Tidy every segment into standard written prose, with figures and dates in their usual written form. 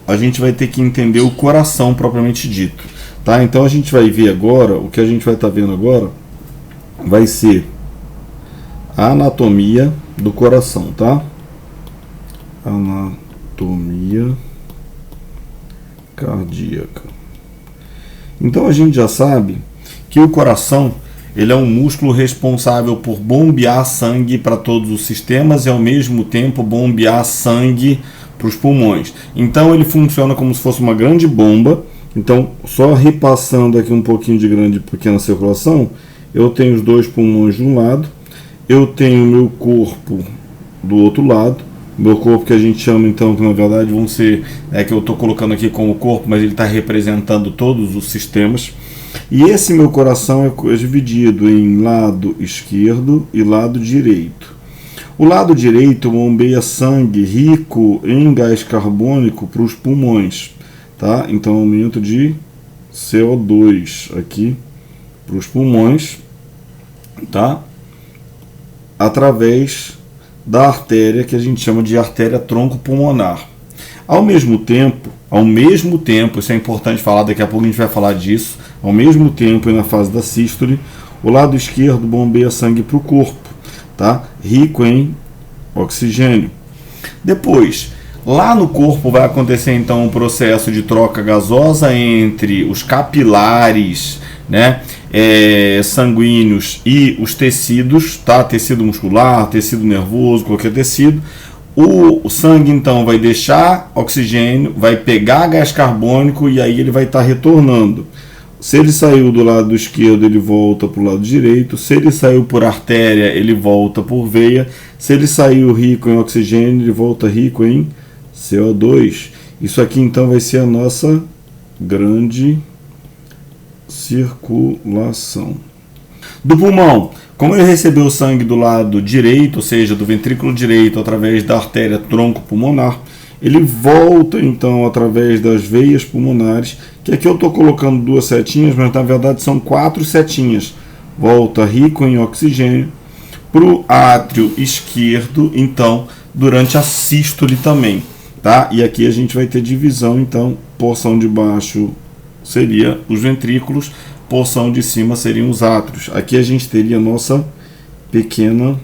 a gente vai ter que entender o coração propriamente dito, tá? Então a gente vai ver agora, o que a gente vai estar vendo agora vai ser a anatomia do coração, tá? Anatomia cardíaca. Então a gente já sabe que o coração, ele é um músculo responsável por bombear sangue para todos os sistemas e ao mesmo tempo bombear sangue para os pulmões. Então ele funciona como se fosse uma grande bomba. Então, só repassando aqui um pouquinho de grande e pequena circulação, eu tenho os dois pulmões de um lado, eu tenho o meu corpo do outro lado, meu corpo que a gente chama então, que na verdade vão ser, que eu estou colocando aqui como corpo, mas ele está representando todos os sistemas. E esse meu coração é dividido em lado esquerdo e lado direito. O lado direito bombeia sangue rico em gás carbônico para os pulmões, tá? Então aumento de CO2 aqui para os pulmões, tá? Através da artéria que a gente chama de artéria tronco-pulmonar. Ao mesmo tempo, isso é importante falar, daqui a pouco a gente vai falar disso, ao mesmo tempo, na fase da sístole, o lado esquerdo bombeia sangue para o corpo, tá? Rico em oxigênio. Depois, lá no corpo vai acontecer então um processo de troca gasosa entre os capilares, né, sanguíneos e os tecidos, tá? Tecido muscular, tecido nervoso, qualquer tecido. O sangue então vai deixar oxigênio, vai pegar gás carbônico e aí ele vai estar retornando. Se ele saiu do lado esquerdo, ele volta para o lado direito. Se ele saiu por artéria, ele volta por veia. Se ele saiu rico em oxigênio, ele volta rico em CO2. Isso aqui então vai ser a nossa grande circulação. Do pulmão, como ele recebeu o sangue do lado direito, ou seja, do ventrículo direito, através da artéria tronco-pulmonar, ele volta então através das veias pulmonares, que aqui eu estou colocando duas setinhas, mas na verdade são 4 setinhas. Volta rico em oxigênio para o átrio esquerdo, então, durante a sístole também, tá? E aqui a gente vai ter divisão, então, porção de baixo seria os ventrículos, porção de cima seriam os átrios. Aqui a gente teria a nossa pequena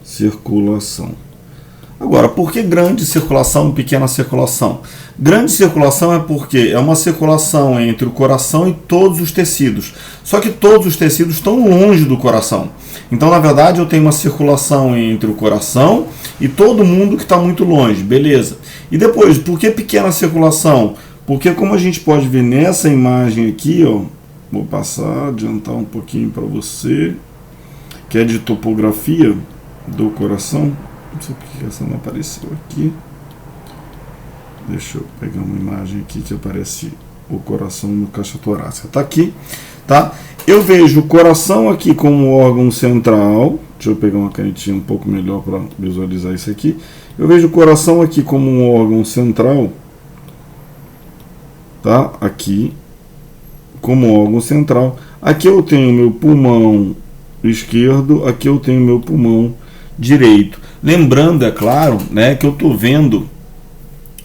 circulação. Agora, por que grande circulação, pequena circulação? Grande circulação é porque é uma circulação entre o coração e todos os tecidos. Só que todos os tecidos estão longe do coração. Então, na verdade, eu tenho uma circulação entre o coração e todo mundo que está muito longe. Beleza. E depois, por que pequena circulação? Porque como a gente pode ver nessa imagem aqui, ó, vou passar, adiantar um pouquinho para você, que é de topografia do coração. Não sei porque essa não apareceu aqui. Deixa eu pegar uma imagem aqui que aparece o coração no caixa torácica. Tá aqui, tá? Eu vejo o coração aqui como órgão central. Deixa eu pegar uma canetinha um pouco melhor para visualizar isso aqui. Eu vejo o coração aqui como um órgão central, tá? Aqui como órgão central. Aqui eu tenho meu pulmão esquerdo, aqui eu tenho meu pulmão direito. Lembrando, é claro, né, que eu estou vendo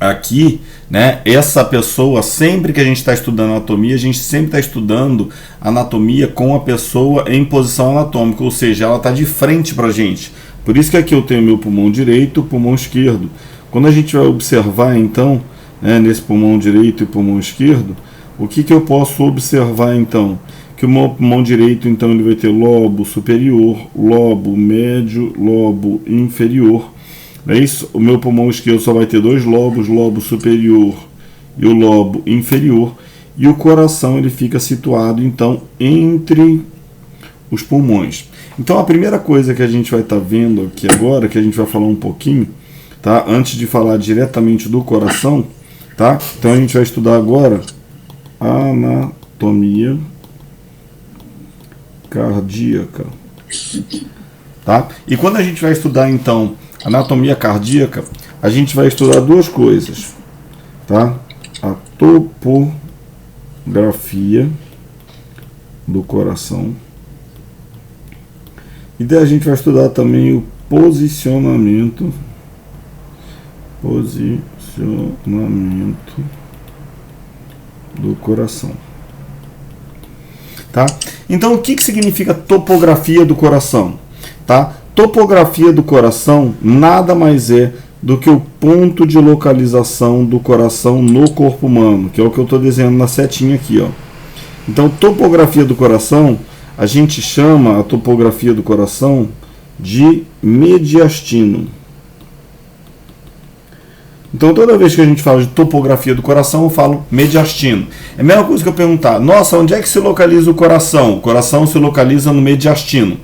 aqui, né, essa pessoa, sempre que a gente está estudando anatomia, a gente sempre está estudando anatomia com a pessoa em posição anatômica, ou seja, ela está de frente para a gente. Por isso que aqui eu tenho meu pulmão direito, pulmão esquerdo. Quando a gente vai observar, então, né, nesse pulmão direito e pulmão esquerdo, o que eu posso observar, então? Que o meu pulmão direito, então, ele vai ter lobo superior, lobo médio, lobo inferior. É isso? O meu pulmão esquerdo só vai ter 2 lobos, lobo superior e o lobo inferior. E o coração, ele fica situado, então, entre os pulmões. Então, a primeira coisa que a gente vai estar vendo aqui agora, que a gente vai falar um pouquinho, tá? Antes de falar diretamente do coração, tá? Então, a gente vai estudar agora anatomia cardíaca, tá? E quando a gente vai estudar então anatomia cardíaca, a gente vai estudar duas coisas, tá? A topografia do coração e daí a gente vai estudar também o posicionamento Posicionamento do coração. Tá? Então, o que significa topografia do coração? Tá? Topografia do coração nada mais é do que o ponto de localização do coração no corpo humano, que é o que eu estou desenhando na setinha aqui, ó. Então, topografia do coração, a gente chama a topografia do coração de mediastino. Então, toda vez que a gente fala de topografia do coração, eu falo mediastino. É a mesma coisa que eu perguntar, nossa, onde é que se localiza o coração? O coração se localiza no mediastino.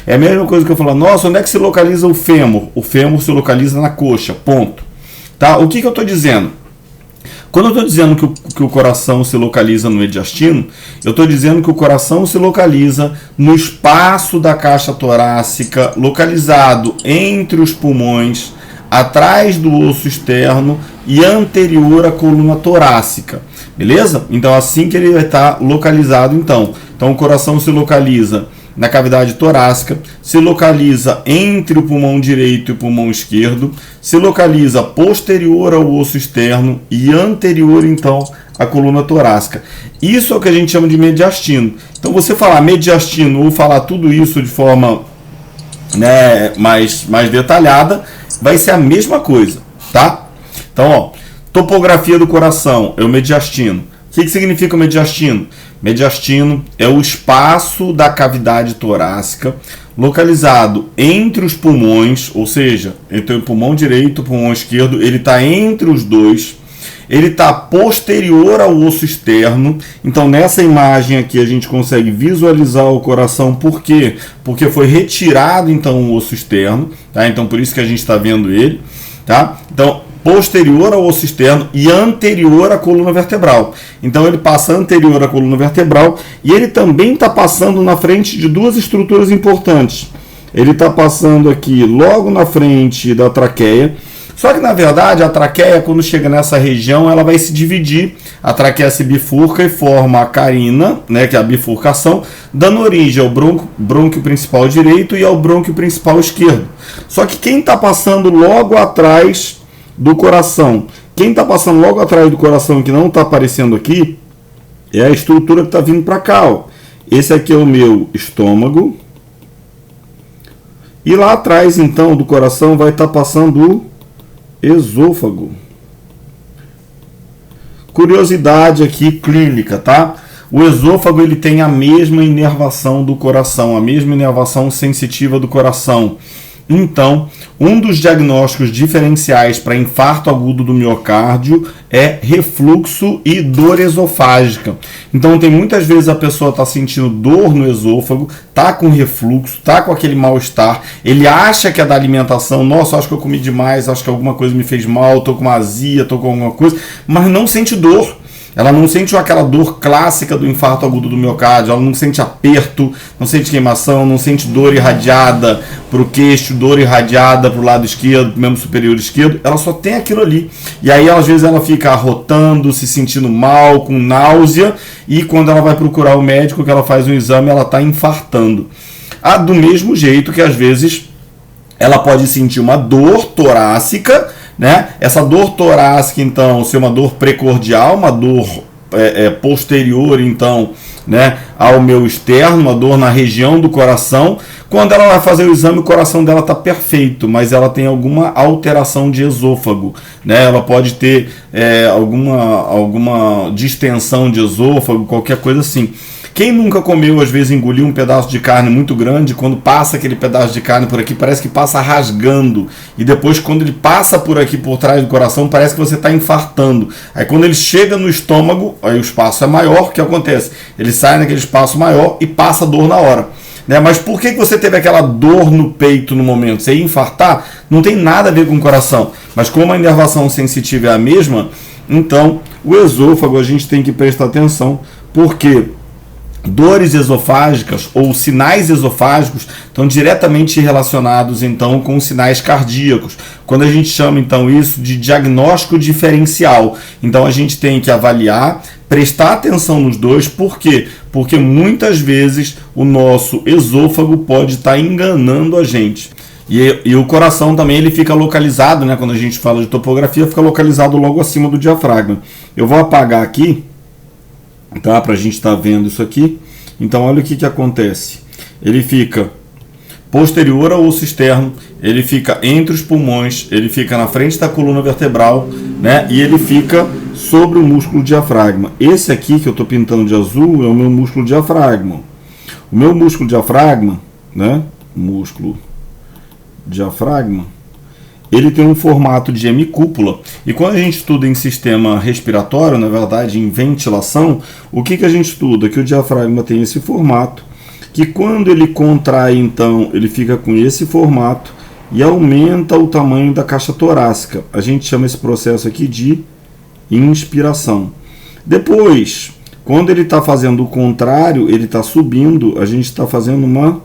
É a mesma coisa que eu falar, nossa, onde é que se localiza o fêmur? O fêmur se localiza na coxa, ponto. Tá? O que eu estou dizendo? Quando eu estou dizendo que o coração se localiza no mediastino, eu estou dizendo que o coração se localiza no espaço da caixa torácica, localizado entre os pulmões, atrás do osso externo e anterior à coluna torácica. Beleza? Então, assim que ele vai estar localizado, então o coração se localiza na cavidade torácica, se localiza entre o pulmão direito e o pulmão esquerdo, se localiza posterior ao osso externo e anterior, então, à coluna torácica. Isso é o que a gente chama de mediastino. Então, você falar mediastino ou falar tudo isso de forma, né, mais detalhada, vai ser a mesma coisa, tá? Então, ó, topografia do coração é o mediastino. O que significa o mediastino? Mediastino é o espaço da cavidade torácica localizado entre os pulmões, ou seja, entre o pulmão direito e o pulmão esquerdo, ele está entre os dois, ele está posterior ao osso externo. Então, nessa imagem aqui a gente consegue visualizar o coração, por quê? Porque foi retirado então o osso externo, tá? Então, por isso que a gente está vendo ele, tá? Então, posterior ao osso externo e anterior à coluna vertebral. Então ele passa anterior à coluna vertebral e ele também está passando na frente de duas estruturas importantes. Ele está passando aqui logo na frente da traqueia. Só que na verdade a traqueia, quando chega nessa região, ela vai se dividir. A traqueia se bifurca e forma a carina, né, que é a bifurcação, dando origem ao brônquio principal direito e ao brônquio principal esquerdo. Só que quem está passando logo atrás do coração, quem está passando logo atrás do coração que não está aparecendo aqui, é a estrutura que está vindo para cá, ó. Esse aqui é o meu estômago. E lá atrás, então, do coração vai estar passando o esôfago. Curiosidade aqui clínica, tá? O esôfago ele tem a mesma inervação do coração, a mesma inervação sensitiva do coração. Então, um dos diagnósticos diferenciais para infarto agudo do miocárdio é refluxo e dor esofágica. Então, tem muitas vezes a pessoa está sentindo dor no esôfago, está com refluxo, está com aquele mal-estar, ele acha que é da alimentação, nossa, acho que eu comi demais, acho que alguma coisa me fez mal, estou com uma azia, estou com alguma coisa, mas não sente dor. Ela não sente aquela dor clássica do infarto agudo do miocárdio, ela não sente aperto, não sente queimação, não sente dor irradiada para o queixo, dor irradiada para o lado esquerdo, para o membro superior esquerdo, ela só tem aquilo ali. E aí, às vezes, ela fica arrotando, se sentindo mal, com náusea, e quando ela vai procurar o médico, que ela faz um exame, ela está infartando. Do mesmo jeito que, às vezes, ela pode sentir uma dor torácica, né? Essa dor torácica, então, ser uma dor precordial, uma dor posterior, então, né, ao meu externo, uma dor na região do coração. Quando ela vai fazer o exame, o coração dela está perfeito, mas ela tem alguma alteração de esôfago, né? Ela pode ter alguma distensão de esôfago, qualquer coisa assim. Quem nunca comeu, às vezes, engoliu um pedaço de carne muito grande, quando passa aquele pedaço de carne por aqui, parece que passa rasgando. E depois, quando ele passa por aqui, por trás do coração, parece que você está infartando. Aí, quando ele chega no estômago, aí o espaço é maior, o que acontece? Ele sai naquele espaço maior e passa dor na hora. Né? Mas por que você teve aquela dor no peito no momento? Você ia infartar? Não tem nada a ver com o coração. Mas como a inervação sensitiva é a mesma, então o esôfago a gente tem que prestar atenção, porque dores esofágicas ou sinais esofágicos estão diretamente relacionados então com sinais cardíacos. Quando a gente chama então isso de diagnóstico diferencial, então a gente tem que avaliar, prestar atenção nos dois. Por quê? Porque muitas vezes o nosso esôfago pode estar enganando a gente. E o coração também ele fica localizado, né? Quando a gente fala de topografia, fica localizado logo acima do diafragma. Eu vou apagar aqui, tá? Para a gente estar vendo isso aqui. Então, olha o que acontece. Ele fica posterior ao osso externo, ele fica entre os pulmões, ele fica na frente da coluna vertebral, né? E ele fica sobre o músculo diafragma. Esse aqui que eu estou pintando de azul é o meu músculo diafragma. O meu músculo diafragma, né? Músculo diafragma, ele tem um formato de hemicúpula. E quando a gente estuda em sistema respiratório, na verdade em ventilação, o que a gente estuda? Que o diafragma tem esse formato, que quando ele contrai, então, ele fica com esse formato e aumenta o tamanho da caixa torácica. A gente chama esse processo aqui de inspiração. Depois, quando ele está fazendo o contrário, ele está subindo, a gente está fazendo uma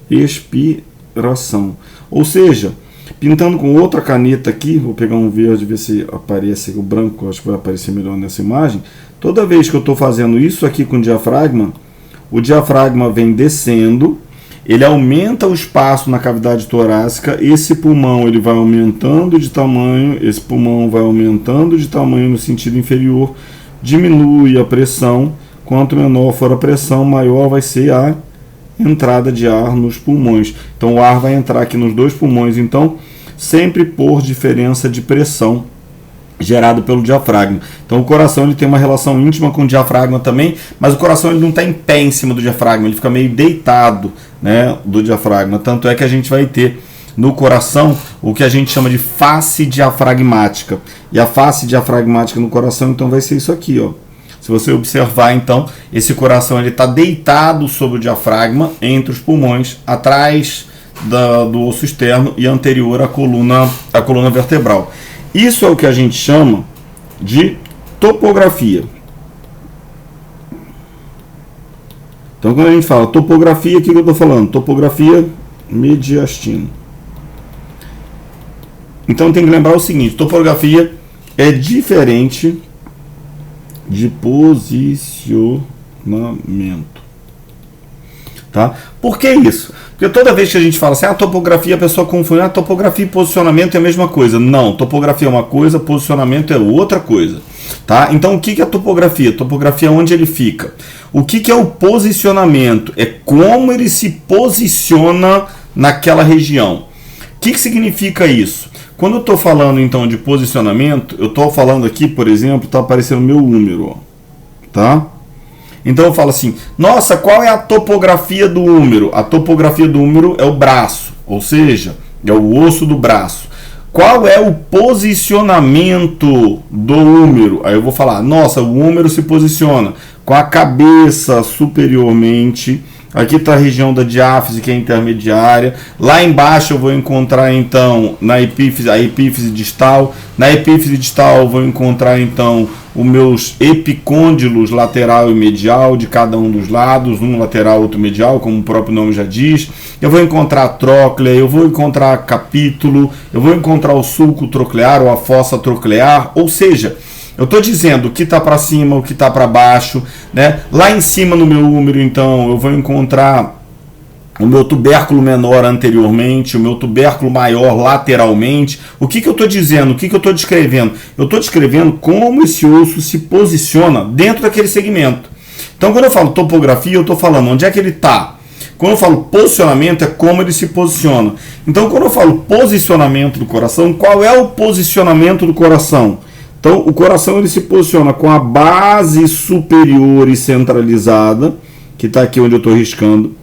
expiração. Ou seja, pintando com outra caneta aqui, vou pegar um verde, ver se aparece o branco, acho que vai aparecer melhor nessa imagem. Toda vez que eu estou fazendo isso aqui com o diafragma vem descendo, ele aumenta o espaço na cavidade torácica, esse pulmão ele vai aumentando de tamanho, esse pulmão vai aumentando de tamanho no sentido inferior, diminui a pressão, quanto menor for a pressão, maior vai ser a entrada de ar nos pulmões. Então o ar vai entrar aqui nos dois pulmões, então sempre por diferença de pressão gerado pelo diafragma. Então o coração ele tem uma relação íntima com o diafragma também, mas o coração ele não está em pé em cima do diafragma, ele fica meio deitado, né, do diafragma. Tanto é que a gente vai ter no coração o que a gente chama de face diafragmática. E a face diafragmática no coração então vai ser isso aqui, ó. Se você observar, então, esse coração ele está deitado sobre o diafragma, entre os pulmões, atrás do osso externo e anterior à coluna vertebral. Isso é o que a gente chama de topografia. Então, quando a gente fala topografia, o que eu estou falando? Topografia mediastina. Então, tem que lembrar o seguinte: topografia é diferente de posicionamento. Tá? Por que isso? Porque toda vez que a gente fala assim, topografia, a pessoa confunde, topografia e posicionamento é a mesma coisa. Não, topografia é uma coisa, posicionamento é outra coisa. Tá? Então o que é topografia? Topografia é onde ele fica. O que é o posicionamento? É como ele se posiciona naquela região. O que significa isso? Quando eu estou falando então de posicionamento, eu estou falando aqui, por exemplo, está aparecendo o meu úmero, ó, tá? Então eu falo assim, nossa, qual é a topografia do úmero? A topografia do úmero é o braço, ou seja, é o osso do braço. Qual é o posicionamento do úmero? Aí eu vou falar, nossa, o úmero se posiciona com a cabeça superiormente. Aqui está a região da diáfise, que é intermediária. Lá embaixo eu vou encontrar então a epífise distal. Na epífise distal eu vou encontrar então os meus epicôndilos lateral e medial de cada um dos lados, um lateral, outro medial, como o próprio nome já diz. Eu vou encontrar a tróclea, eu vou encontrar capítulo, eu vou encontrar o sulco troclear ou a fossa troclear, ou seja, eu estou dizendo o que está para cima, o que está para baixo, né? Lá em cima no meu úmero, então, eu vou encontrar o meu tubérculo menor anteriormente, o meu tubérculo maior lateralmente. O que eu estou dizendo? O que eu estou descrevendo? Eu estou descrevendo como esse osso se posiciona dentro daquele segmento. Então, quando eu falo topografia, eu estou falando onde é que ele está. Quando eu falo posicionamento, é como ele se posiciona. Então, quando eu falo posicionamento do coração, qual é o posicionamento do coração? Então, o coração ele se posiciona com a base superior e centralizada, que está aqui onde eu estou riscando,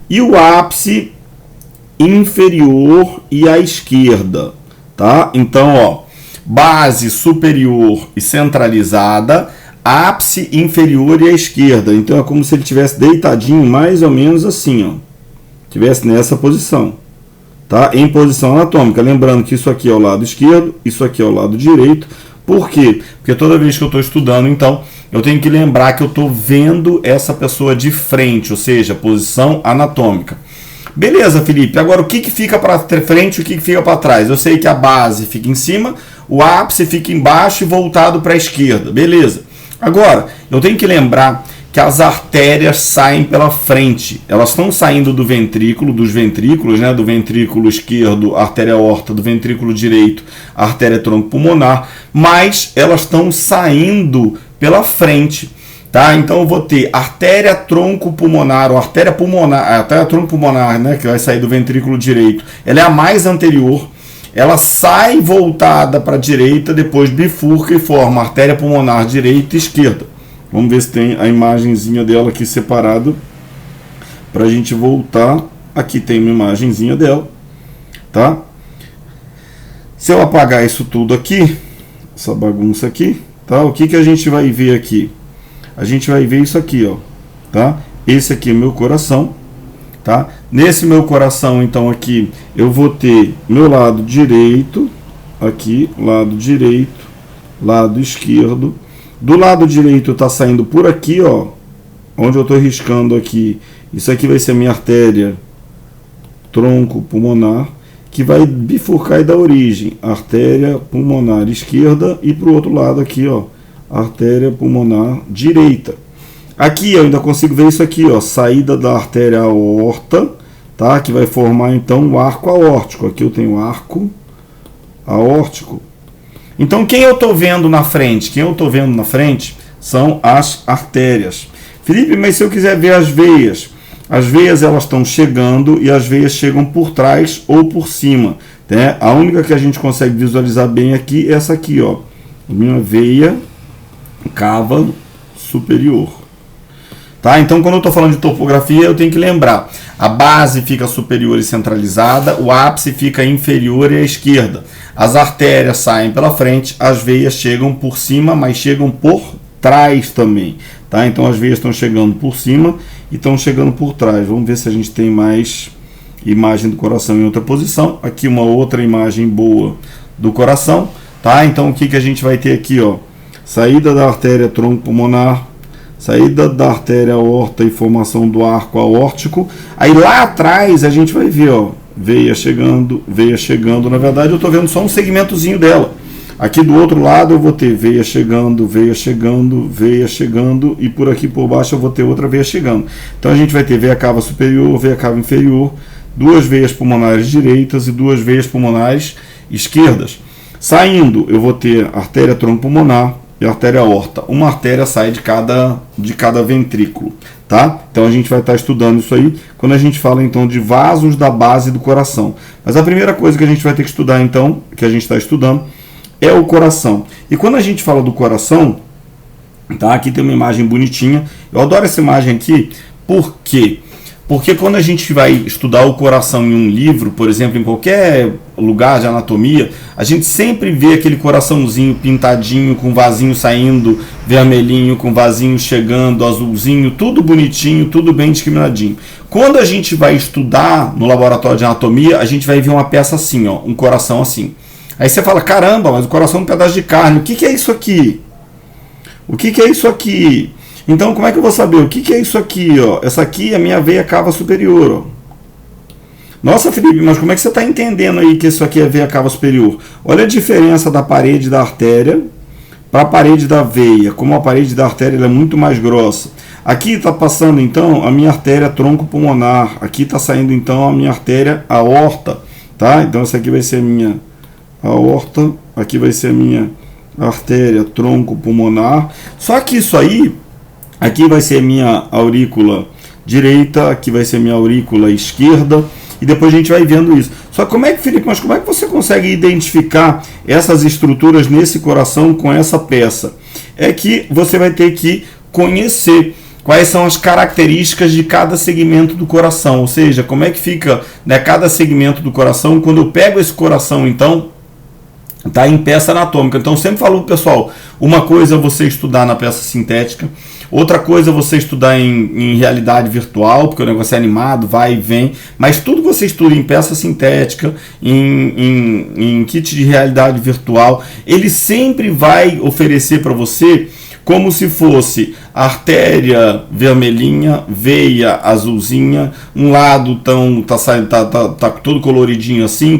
e o ápice inferior e à esquerda. Tá? Então, ó, base superior e centralizada, ápice inferior e à esquerda. Então, é como se ele estivesse deitadinho, mais ou menos assim, ó, estivesse nessa posição. Tá? Em posição anatômica. Lembrando que isso aqui é o lado esquerdo, isso aqui é o lado direito. Por quê? Porque toda vez que eu estou estudando, então, eu tenho que lembrar que eu estou vendo essa pessoa de frente, ou seja, posição anatômica. Beleza, Felipe, agora o que fica para frente e o que fica para trás? Eu sei que a base fica em cima, o ápice fica embaixo e voltado para a esquerda, beleza. Agora, eu tenho que lembrar que as artérias saem pela frente. Elas estão saindo do ventrículo, dos ventrículos, né? Do ventrículo esquerdo, a artéria aorta, do ventrículo direito, a artéria tronco pulmonar, mas elas estão saindo pela frente. Tá? Então eu vou ter artéria tronco pulmonar, ou artéria pulmonar, a artéria tronco pulmonar, né, que vai sair do ventrículo direito, ela é a mais anterior, ela sai voltada para a direita, depois bifurca e forma artéria pulmonar direita e esquerda. Vamos ver se tem a imagenzinha dela aqui separada, para a gente voltar. Aqui tem uma imagenzinha dela, tá? Se eu apagar isso tudo aqui, essa bagunça aqui, tá? O que a gente vai ver aqui? A gente vai ver isso aqui, ó, tá? Esse aqui é meu coração, tá? Nesse meu coração, então, aqui, eu vou ter meu lado direito, aqui, lado direito, lado esquerdo. Do lado direito tá saindo por aqui, ó, onde eu tô riscando aqui. Isso aqui vai ser a minha artéria tronco pulmonar, que vai bifurcar e dar origem, artéria pulmonar esquerda, e pro outro lado aqui, ó, artéria pulmonar direita. Aqui eu ainda consigo ver isso aqui, ó, saída da artéria aorta, tá? Que vai formar então o arco aórtico. Aqui eu tenho o arco aórtico. Então quem eu estou vendo na frente? Quem eu estou vendo na frente são as artérias. Felipe, mas se eu quiser ver as veias elas estão chegando e as veias chegam por trás ou por cima, né? A única que a gente consegue visualizar bem aqui é essa aqui, ó, minha veia cava superior, tá? Então quando eu estou falando de topografia eu tenho que lembrar, a base fica superior e centralizada, o ápice fica inferior e à esquerda, as artérias saem pela frente, as veias chegam por cima, mas chegam por trás também, tá? Então as veias estão chegando por cima e estão chegando por trás. Vamos ver se a gente tem mais imagem do coração em outra posição. Aqui uma outra imagem boa do coração, tá? Então o que a gente vai ter aqui, ó, saída da artéria tronco pulmonar, saída da artéria aorta e formação do arco aórtico. Aí lá atrás a gente vai ver, ó, veia chegando. Na verdade eu estou vendo só um segmentozinho dela. Aqui do outro lado eu vou ter veia chegando, e por aqui por baixo eu vou ter outra veia chegando. Então a gente vai ter veia cava superior, veia cava inferior, duas veias pulmonares direitas e duas veias pulmonares esquerdas. Saindo eu vou ter artéria tronco pulmonar e artéria aorta. Uma artéria sai de cada ventrículo, tá? Então a gente vai estar estudando isso aí quando a gente fala então de vasos da base do coração. Mas a primeira coisa que a gente vai ter que estudar então, que a gente está estudando, é o coração. E quando a gente fala do coração, tá? Aqui tem uma imagem bonitinha. Eu adoro essa imagem aqui, por quê? Porque quando a gente vai estudar o coração em um livro, por exemplo, em qualquer lugar de anatomia, a gente sempre vê aquele coraçãozinho pintadinho, com vasinho saindo, vermelhinho, com vasinho chegando, azulzinho, tudo bonitinho, tudo bem discriminadinho. Quando a gente vai estudar no laboratório de anatomia, a gente vai ver uma peça assim, ó, um coração assim. Aí você fala, caramba, mas o coração é um pedaço de carne, o que é isso aqui? O que é isso aqui? Então, como é que eu vou saber? O que é isso aqui? Ó? Essa aqui é a minha veia cava superior. Ó. Nossa, Felipe, mas como é que você está entendendo aí que isso aqui é veia cava superior? Olha a diferença da parede da artéria para a parede da veia. Como a parede da artéria é muito mais grossa. Aqui está passando, então, a minha artéria tronco pulmonar. Aqui está saindo, então, a minha artéria aorta. Tá? Então, essa aqui vai ser a minha aorta. Aqui vai ser a minha artéria tronco pulmonar. Só que isso aí... Aqui vai ser minha aurícula direita, aqui vai ser minha aurícula esquerda, e depois a gente vai vendo isso. Só que como é que, Felipe, mas como é que você consegue identificar essas estruturas nesse coração com essa peça? É que você vai ter que conhecer quais são as características de cada segmento do coração, ou seja, como é que fica, né, cada segmento do coração. Quando eu pego esse coração, então, tá em peça anatômica. Então, eu sempre falo pro pessoal, uma coisa é você estudar na peça sintética, outra coisa é você estudar em realidade virtual, porque o negócio é animado, vai e vem, mas tudo que você estuda em peça sintética, em kit de realidade virtual, ele sempre vai oferecer para você como se fosse artéria vermelhinha, veia azulzinha, um lado tá todo coloridinho assim,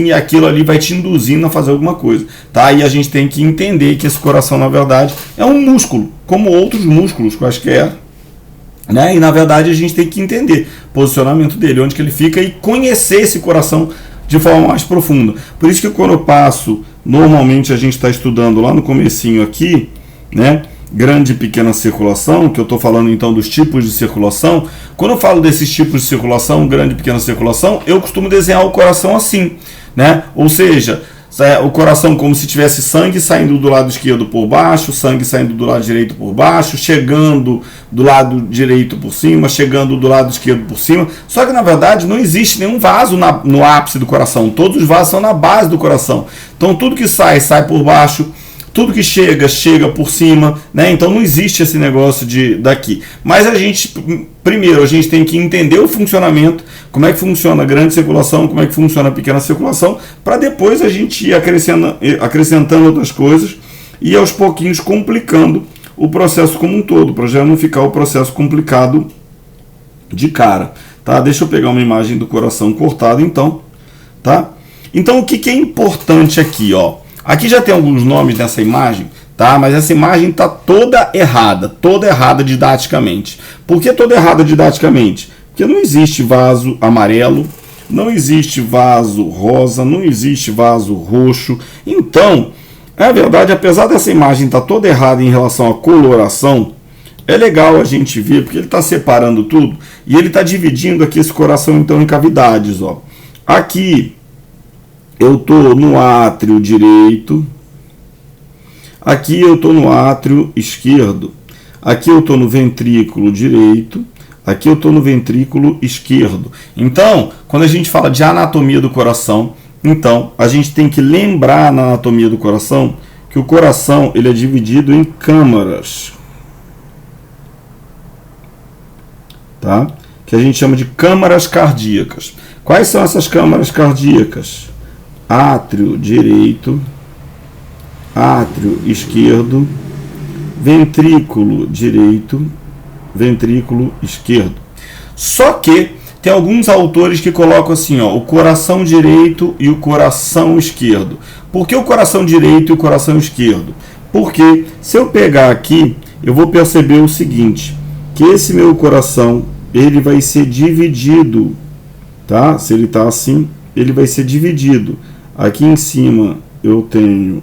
e aquilo ali vai te induzindo a fazer alguma coisa, tá? E a gente tem que entender que esse coração, na verdade, é um músculo, como outros músculos quaisquer, né? E na verdade a gente tem que entender o posicionamento dele, onde que ele fica, e conhecer esse coração de forma mais profunda. Por isso que quando eu passo, normalmente a gente está estudando lá no comecinho aqui, né? Grande e pequena circulação, que eu estou falando então dos tipos de circulação. Quando eu falo desses tipos de circulação, grande e pequena circulação, eu costumo desenhar o coração assim, né? Ou seja, o coração como se tivesse sangue saindo do lado esquerdo por baixo, sangue saindo do lado direito por baixo, chegando do lado direito por cima, chegando do lado esquerdo por cima. Só que na verdade não existe nenhum vaso no ápice do coração, todos os vasos são na base do coração. Então tudo que sai por baixo, tudo que chega por cima, né? Então não existe esse negócio daqui. Mas primeiro a gente tem que entender o funcionamento, como é que funciona a grande circulação, como é que funciona a pequena circulação, para depois a gente ir acrescentando outras coisas e aos pouquinhos complicando o processo como um todo, para já não ficar o processo complicado de cara, tá? Deixa eu pegar uma imagem do coração cortado então, tá? Então o que é importante aqui, ó? Aqui já tem alguns nomes nessa imagem, tá? Mas essa imagem está toda errada didaticamente. Por que toda errada didaticamente? Porque não existe vaso amarelo, não existe vaso rosa, não existe vaso roxo. Então, é verdade, apesar dessa imagem estar toda errada em relação à coloração, é legal a gente ver, porque ele está separando tudo e ele está dividindo aqui esse coração então em cavidades, ó. Aqui eu estou no átrio direito, aqui eu estou no átrio esquerdo, aqui eu estou no ventrículo direito, aqui eu estou no ventrículo esquerdo. Então, quando a gente fala de anatomia do coração, então a gente tem que lembrar na anatomia do coração que o coração ele é dividido em câmaras, tá? Que a gente chama de câmaras cardíacas. Quais são essas câmaras cardíacas? Átrio direito, átrio esquerdo, ventrículo direito, ventrículo esquerdo. Só que tem alguns autores que colocam assim, ó, o coração direito e o coração esquerdo. Por que o coração direito e o coração esquerdo? Porque se eu pegar aqui, eu vou perceber o seguinte, que esse meu coração, ele vai ser dividido, tá? Se ele está assim, ele vai ser dividido. Aqui em cima eu tenho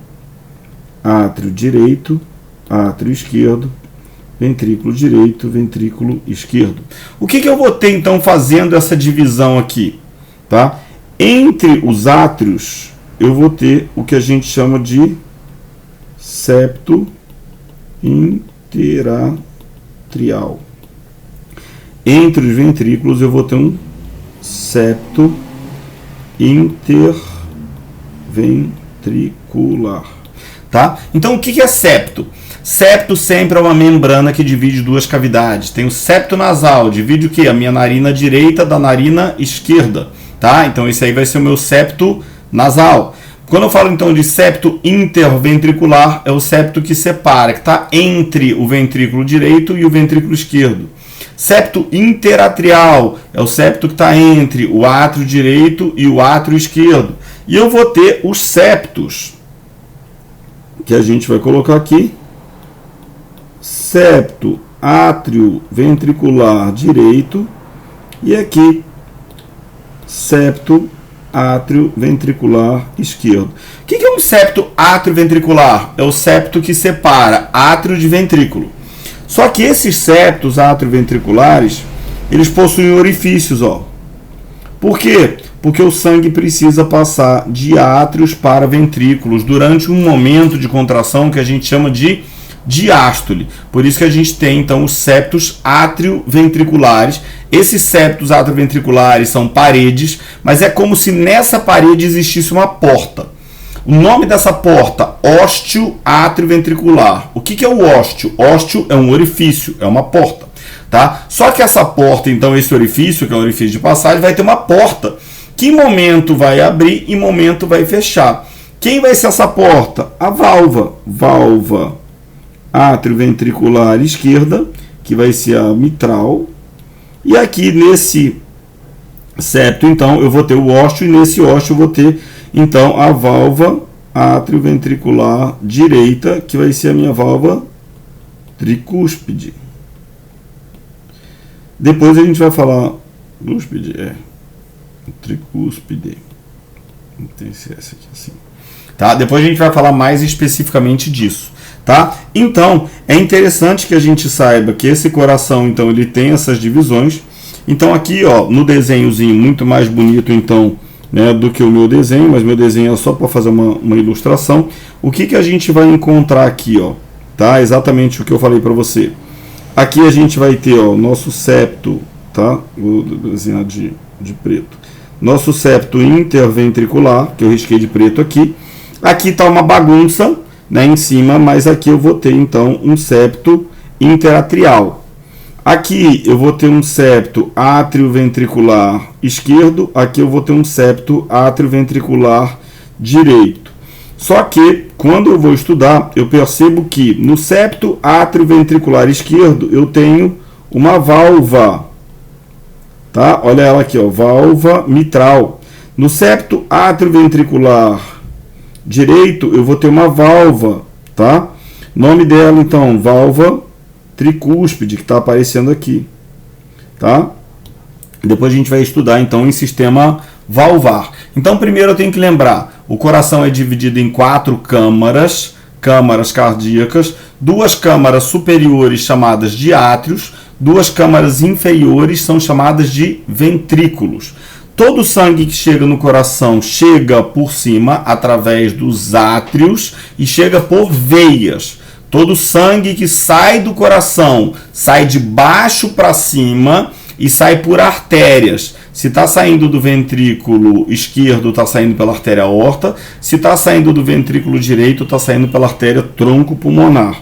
átrio direito, átrio esquerdo, ventrículo direito, ventrículo esquerdo. O que eu vou ter então fazendo essa divisão aqui? Tá? Entre os átrios eu vou ter o que a gente chama de septo interatrial. Entre os ventrículos eu vou ter um septo interventricular, tá? Então o que é septo? Septo sempre é uma membrana que divide duas cavidades. Tem o septo nasal, divide o que? A minha narina direita da narina esquerda, tá? Então esse aí vai ser o meu septo nasal. Quando eu falo então de septo interventricular, é o septo que separa, que está entre o ventrículo direito e o ventrículo esquerdo. Septo interatrial é o septo que está entre o átrio direito e o átrio esquerdo. E eu vou ter os septos, que a gente vai colocar aqui. Septo átrio ventricular direito e aqui septo átrio ventricular esquerdo. O que é um septo átrio ventricular? É o septo que separa átrio de ventrículo. Só que esses septos atrioventriculares, eles possuem orifícios, ó. Por quê? Porque o sangue precisa passar de átrios para ventrículos durante um momento de contração que a gente chama de diástole. Por isso que a gente tem então os septos atrioventriculares. Esses septos atrioventriculares são paredes, mas é como se nessa parede existisse uma porta. O nome dessa porta, ósteo atrioventricular. O que é o ósteo? Ósteo é um orifício, é uma porta, tá? Só que essa porta, então, esse orifício, que é um orifício de passagem, vai ter uma porta que em momento vai abrir e em momento vai fechar. Quem vai ser essa porta? A válvula. Válvula átrio ventricular esquerda, que vai ser a mitral. E aqui nesse septo, então, eu vou ter o ósteo, e nesse ósteo eu vou ter, então, a válvula átrio ventricular direita, que vai ser a minha válvula tricúspide. Depois a gente vai falar cúspide, tricúspide. Tem esse aqui assim. Tá? Depois a gente vai falar mais especificamente disso, tá? Então, é interessante que a gente saiba que esse coração, então, ele tem essas divisões. Então, aqui, ó, no desenhozinho, muito mais bonito, então, né, do que o meu desenho, mas meu desenho é só para fazer uma ilustração. O que a gente vai encontrar aqui, ó, tá? Exatamente o que eu falei para você. Aqui a gente vai ter, ó, o nosso septo, tá? Vou desenhar de preto. Nosso septo interventricular, que eu risquei de preto aqui. Aqui está uma bagunça, né, em cima, mas aqui eu vou ter, então, um septo interatrial. Aqui eu vou ter um septo átrio-ventricular esquerdo, aqui eu vou ter um septo átrio-ventricular direito. Só que, quando eu vou estudar, eu percebo que no septo átrio-ventricular esquerdo eu tenho uma válvula, tá? Olha ela aqui, ó, válvula mitral. No septo átrio-ventricular direito eu vou ter uma válvula, tá? Nome dela, então, válvula tricúspide, que está aparecendo aqui, tá? Depois a gente vai estudar, então, em sistema valvar. Então, primeiro eu tenho que lembrar, o coração é dividido em 4 câmaras cardíacas, 2 câmaras superiores chamadas de átrios, 2 câmaras inferiores são chamadas de ventrículos. Todo o sangue que chega no coração chega por cima, através dos átrios, e chega por veias. Todo o sangue que sai do coração sai de baixo para cima e sai por artérias. Se está saindo do ventrículo esquerdo, está saindo pela artéria aorta. Se está saindo do ventrículo direito, está saindo pela artéria tronco pulmonar.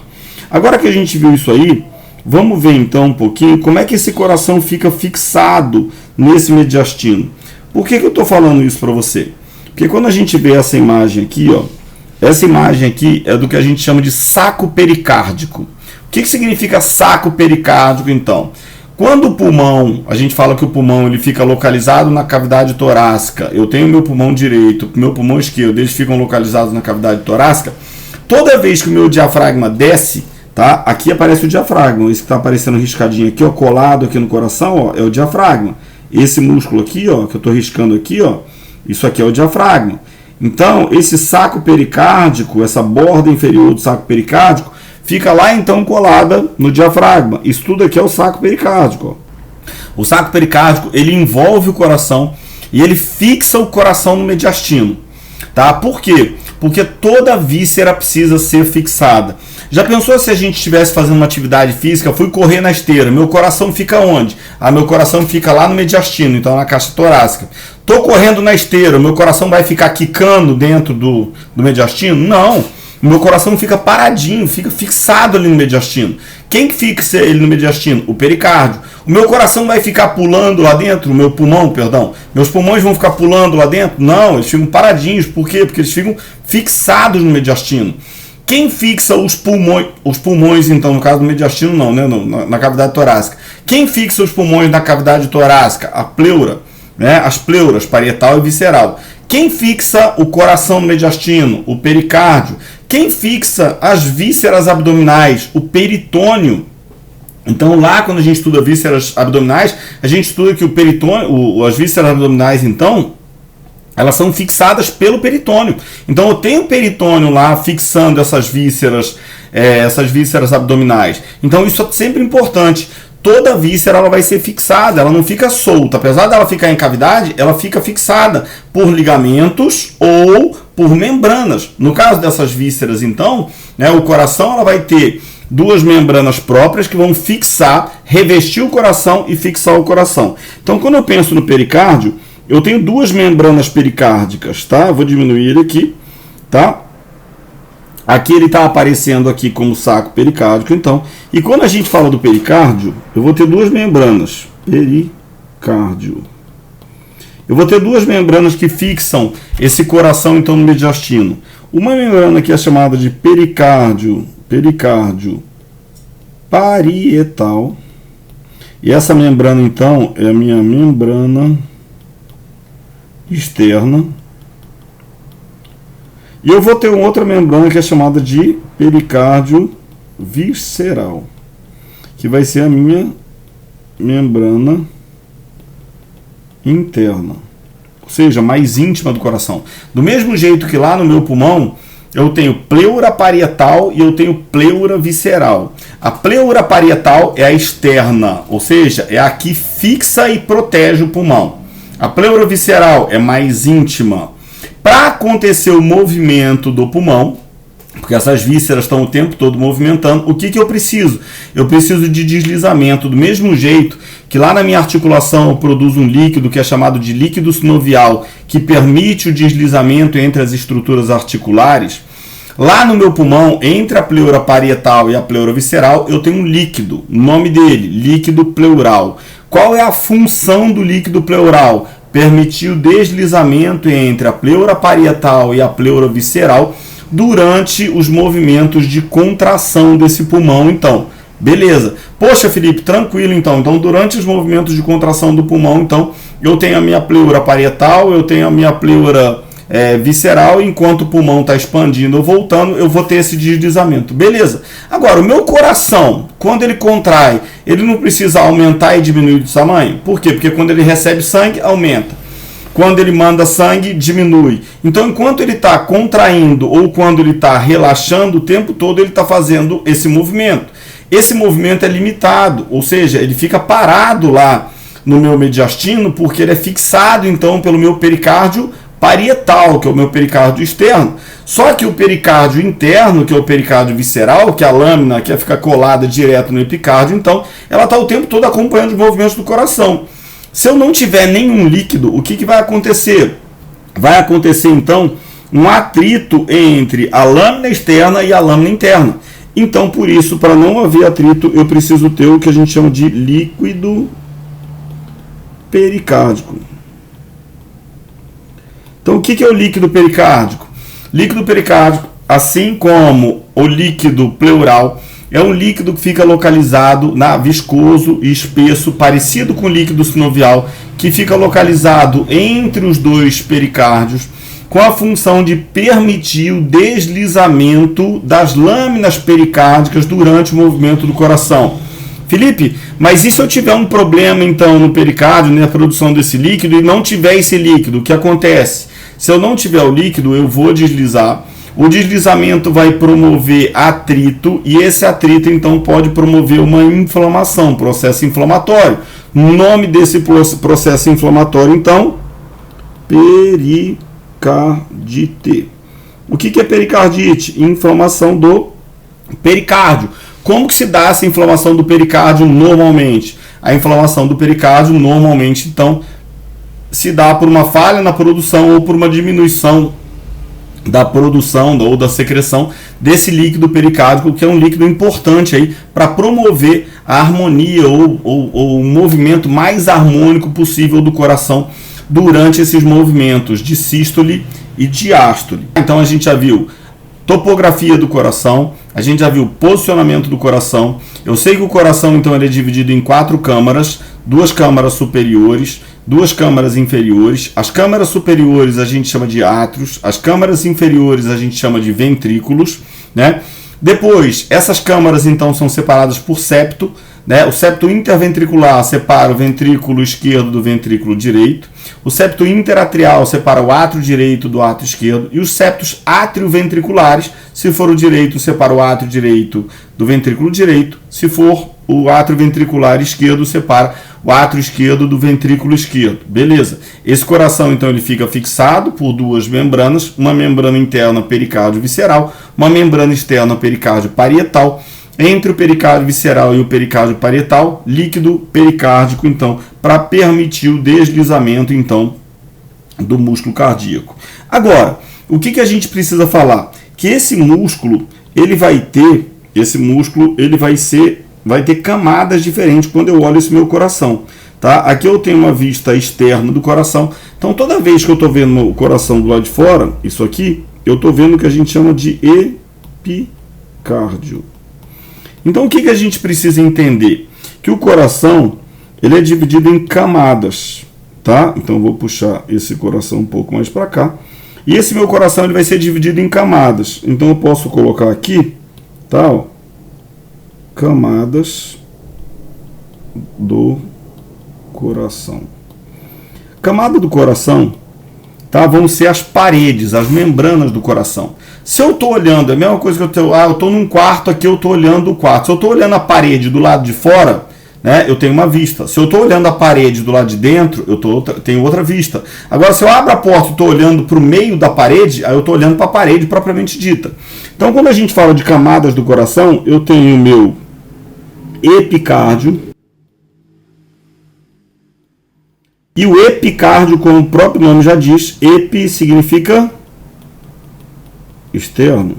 Agora que a gente viu isso aí, vamos ver então um pouquinho como é que esse coração fica fixado nesse mediastino. Por que eu estou falando isso para você? Porque quando a gente vê essa imagem aqui, ó, essa imagem aqui é do que a gente chama de saco pericárdico. O que significa saco pericárdico, então? Quando o pulmão, a gente fala que o pulmão ele fica localizado na cavidade torácica, eu tenho meu pulmão direito, meu pulmão esquerdo, eles ficam localizados na cavidade torácica, toda vez que o meu diafragma desce, tá? Aqui aparece o diafragma, isso que está aparecendo riscadinho aqui, ó, colado aqui no coração, ó, é o diafragma. Esse músculo aqui, ó, que eu estou riscando aqui, ó, isso aqui é o diafragma. Então, esse saco pericárdico, essa borda inferior do saco pericárdico, fica lá então colada no diafragma. Isso tudo aqui é o saco pericárdico. O saco pericárdico, ele envolve o coração e ele fixa o coração no mediastino. Tá? Por quê? Porque toda víscera precisa ser fixada. Já pensou se a gente estivesse fazendo uma atividade física, fui correr na esteira, meu coração fica onde? Meu coração fica lá no mediastino, então na caixa torácica. Estou correndo na esteira, meu coração vai ficar quicando dentro do mediastino? Não, o meu coração fica paradinho, fica fixado ali no mediastino. Quem fixa ele no mediastino? O pericárdio. O meu coração vai ficar pulando lá dentro, meu pulmão, perdão. Meus pulmões vão ficar pulando lá dentro? Não, eles ficam paradinhos. Por quê? Porque eles ficam fixados no mediastino. Quem fixa os pulmões, então, no caso do mediastino, não, né? Na cavidade torácica. Quem fixa os pulmões na cavidade torácica? A pleura, né? As pleuras, parietal e visceral. Quem fixa o coração no mediastino? O pericárdio. Quem fixa as vísceras abdominais? O peritônio. Então, lá, quando a gente estuda vísceras abdominais, a gente estuda que o peritônio, as vísceras abdominais, então, elas são fixadas pelo peritônio. Então eu tenho o peritônio lá fixando essas vísceras abdominais. Então isso é sempre importante. Toda víscera ela vai ser fixada, ela não fica solta. Apesar dela ficar em cavidade, ela fica fixada por ligamentos ou por membranas. No caso dessas vísceras, então, né, o coração ela vai ter 2 membranas próprias que vão fixar, revestir o coração e fixar o coração. Então quando eu penso no pericárdio, eu tenho 2 membranas pericárdicas, tá? Eu vou diminuir ele aqui, tá? Aqui ele está aparecendo aqui como saco pericárdico, então. E quando a gente fala do pericárdio, eu vou ter 2 membranas. Pericárdio. Eu vou ter 2 membranas que fixam esse coração, então, no mediastino. Uma membrana que é chamada de pericárdio pericárdio parietal. E essa membrana, então, é a minha membrana externa. E eu vou ter uma outra membrana que é chamada de pericárdio visceral, que vai ser a minha membrana interna, ou seja, mais íntima do coração. Do mesmo jeito que lá no meu pulmão, eu tenho pleura parietal e eu tenho pleura visceral. A pleura parietal é a externa, ou seja, é a que fixa e protege o pulmão. A pleura visceral é mais íntima. Para acontecer o movimento do pulmão, porque essas vísceras estão o tempo todo movimentando, o que eu preciso? Eu preciso de deslizamento, do mesmo jeito que lá na minha articulação eu produzo um líquido que é chamado de líquido sinovial, que permite o deslizamento entre as estruturas articulares. Lá no meu pulmão, entre a pleura parietal e a pleura visceral, eu tenho um líquido, o nome dele, líquido pleural. Qual é a função do líquido pleural? Permitir o deslizamento entre a pleura parietal e a pleura visceral durante os movimentos de contração desse pulmão. Então, beleza. Poxa, Felipe, tranquilo então. Então, durante os movimentos de contração do pulmão, então, eu tenho a minha pleura parietal, eu tenho a minha pleura visceral, enquanto o pulmão está expandindo ou voltando, eu vou ter esse deslizamento. Beleza. Agora, o meu coração, quando ele contrai, ele não precisa aumentar e diminuir de tamanho? Por quê? Porque quando ele recebe sangue, aumenta. Quando ele manda sangue, diminui. Então, enquanto ele está contraindo ou quando ele está relaxando, o tempo todo ele está fazendo esse movimento. Esse movimento é limitado, ou seja, ele fica parado lá no meu mediastino, porque ele é fixado, então, pelo meu pericárdio parietal, que é o meu pericárdio externo. Só que o pericárdio interno, que é o pericárdio visceral, que é a lâmina que fica colada direto no epicárdio, então, ela está o tempo todo acompanhando os movimentos do coração. Se eu não tiver nenhum líquido, o que vai acontecer? Vai acontecer, então, um atrito entre a lâmina externa e a lâmina interna. Então, por isso, para não haver atrito, eu preciso ter o que a gente chama de líquido pericárdico. Então, o que é o líquido pericárdico? Líquido pericárdico, assim como o líquido pleural, é um líquido que fica localizado viscoso e espesso, parecido com o líquido sinovial, que fica localizado entre os dois pericárdios, com a função de permitir o deslizamento das lâminas pericárdicas durante o movimento do coração. Felipe, mas e se eu tiver um problema então no pericárdio, na produção desse líquido, e não tiver esse líquido, o que acontece? Se eu não tiver o líquido, eu vou deslizar. O deslizamento vai promover atrito e esse atrito então pode promover uma inflamação, processo inflamatório. O nome desse processo inflamatório então, pericardite. O que é pericardite? Inflamação do pericárdio. Como que se dá essa inflamação do pericárdio normalmente? A inflamação do pericárdio normalmente então se dá por uma falha na produção ou por uma diminuição da produção ou da secreção desse líquido pericárdico, que é um líquido importante aí para promover a harmonia ou o movimento mais harmônico possível do coração durante esses movimentos de sístole e diástole. Então a gente já viu topografia do coração, a gente já viu posicionamento do coração. Eu sei que o coração então ele é dividido em 4 câmaras, 2 câmaras superiores, 2 câmaras inferiores. As câmaras superiores a gente chama de átrios, as câmaras inferiores a gente chama de ventrículos, né? Depois, essas câmaras então são separadas por septo, né? O septo interventricular separa o ventrículo esquerdo do ventrículo direito. O septo interatrial separa o átrio direito do átrio esquerdo. E os septos atrioventriculares, se for o direito, separa o átrio direito do ventrículo direito. Se for o átrio ventricular esquerdo, separa o átrio esquerdo do ventrículo esquerdo. Beleza. Esse coração, então, ele fica fixado por 2 membranas. Uma membrana interna pericárdio visceral, uma membrana externa pericárdio parietal. Entre o pericárdio visceral e o pericárdio parietal, líquido pericárdico, então, para permitir o deslizamento, então, do músculo cardíaco. Agora, o que a gente precisa falar? Que esse músculo, ele vai ter camadas diferentes quando eu olho esse meu coração. Tá? Aqui eu tenho uma vista externa do coração. Então, toda vez que eu estou vendo o coração do lado de fora, isso aqui, eu estou vendo o que a gente chama de cardio. Então o que a gente precisa entender? Que o coração ele é dividido em camadas, tá? Então eu vou puxar esse coração um pouco mais para cá. E esse meu coração ele vai ser dividido em camadas. Então eu posso colocar aqui, tá? Ó, camadas do coração. Camada do coração, tá? Vão ser as paredes, as membranas do coração. Se eu estou olhando, é a mesma coisa que eu estou num quarto aqui, eu estou olhando o quarto. Se eu estou olhando a parede do lado de fora, né, eu tenho uma vista. Se eu estou olhando a parede do lado de dentro, tenho outra vista. Agora, se eu abro a porta e estou olhando para o meio da parede, aí eu estou olhando para a parede propriamente dita. Então, quando a gente fala de camadas do coração, eu tenho o meu epicárdio. E o epicárdio, como o próprio nome já diz, epi significa externo.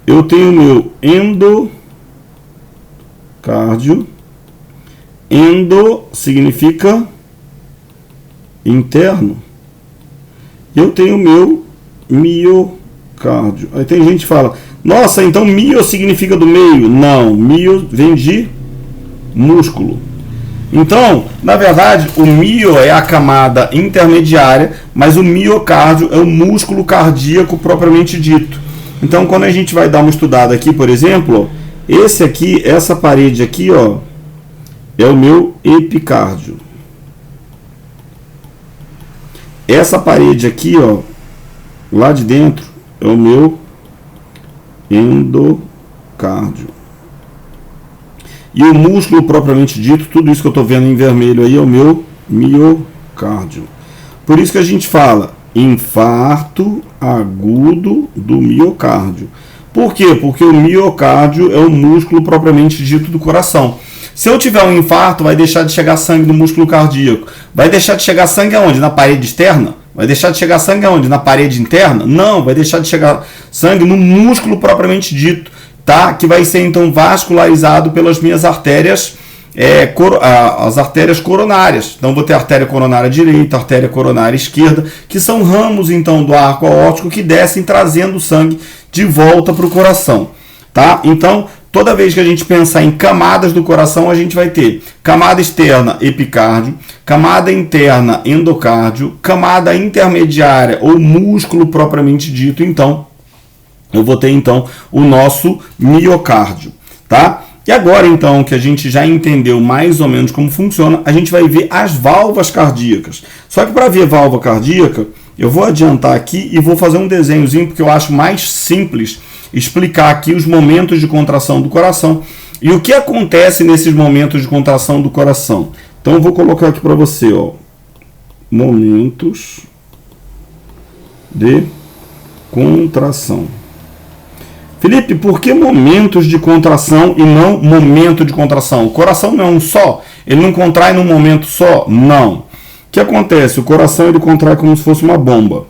Eu tenho o meu endocárdio. Endo significa interno. Eu tenho o meu miocárdio. Aí tem gente que fala, nossa, então mio significa do meio. Não, mio vem de músculo. Então, na verdade, o mio é a camada intermediária, mas o miocárdio é o músculo cardíaco propriamente dito. Então, quando a gente vai dar uma estudada aqui, por exemplo, ó, esse aqui, essa parede aqui, ó, é o meu epicárdio. Essa parede aqui, ó, lá de dentro, é o meu endocárdio. E o músculo propriamente dito, tudo isso que eu estou vendo em vermelho aí, é o meu miocárdio. Por isso que a gente fala infarto agudo do miocárdio. Por quê? Porque o miocárdio é o músculo propriamente dito do coração. Se eu tiver um infarto, vai deixar de chegar sangue no músculo cardíaco. Vai deixar de chegar sangue aonde? Na parede externa? Vai deixar de chegar sangue aonde? Na parede interna? Não, vai deixar de chegar sangue no músculo propriamente dito, tá? Que vai ser então vascularizado pelas minhas artérias, as artérias coronárias. Então vou ter a artéria coronária direita, a artéria coronária esquerda, que são ramos então do arco aórtico que descem trazendo o sangue de volta para o coração, tá? Então toda vez que a gente pensar em camadas do coração, a gente vai ter camada externa, epicárdio, camada interna, endocárdio, camada intermediária ou músculo propriamente dito, então eu vou ter então o nosso miocárdio, tá? E agora então que a gente já entendeu mais ou menos como funciona, a gente vai ver as válvulas cardíacas. Só que para ver válvula cardíaca, eu vou adiantar aqui e vou fazer um desenhozinho porque eu acho mais simples explicar aqui os momentos de contração do coração e o que acontece nesses momentos de contração do coração. Então eu vou colocar aqui para você, ó, momentos de contração. Felipe, por que momentos de contração e não momento de contração? O coração não é um só? Ele não contrai num momento só? Não. O que acontece? O coração ele contrai como se fosse uma bomba.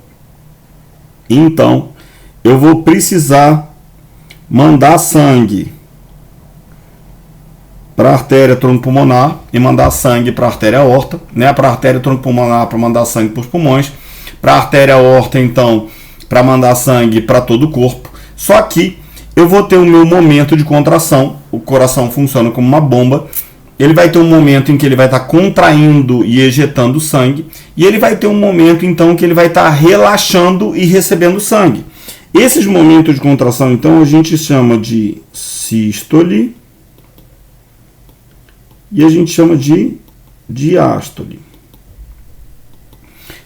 Então, eu vou precisar mandar sangue para a artéria troncopulmonar e mandar sangue para a artéria aorta, né? Para a artéria troncopulmonar para mandar sangue para os pulmões, para a artéria aorta então para mandar sangue para todo o corpo. Só que eu vou ter o meu momento de contração. O coração funciona como uma bomba. Ele vai ter um momento em que ele vai estar contraindo e ejetando sangue, e ele vai ter um momento então que ele vai estar relaxando e recebendo sangue. Esses momentos de contração, então, a gente chama de sístole e a gente chama de diástole.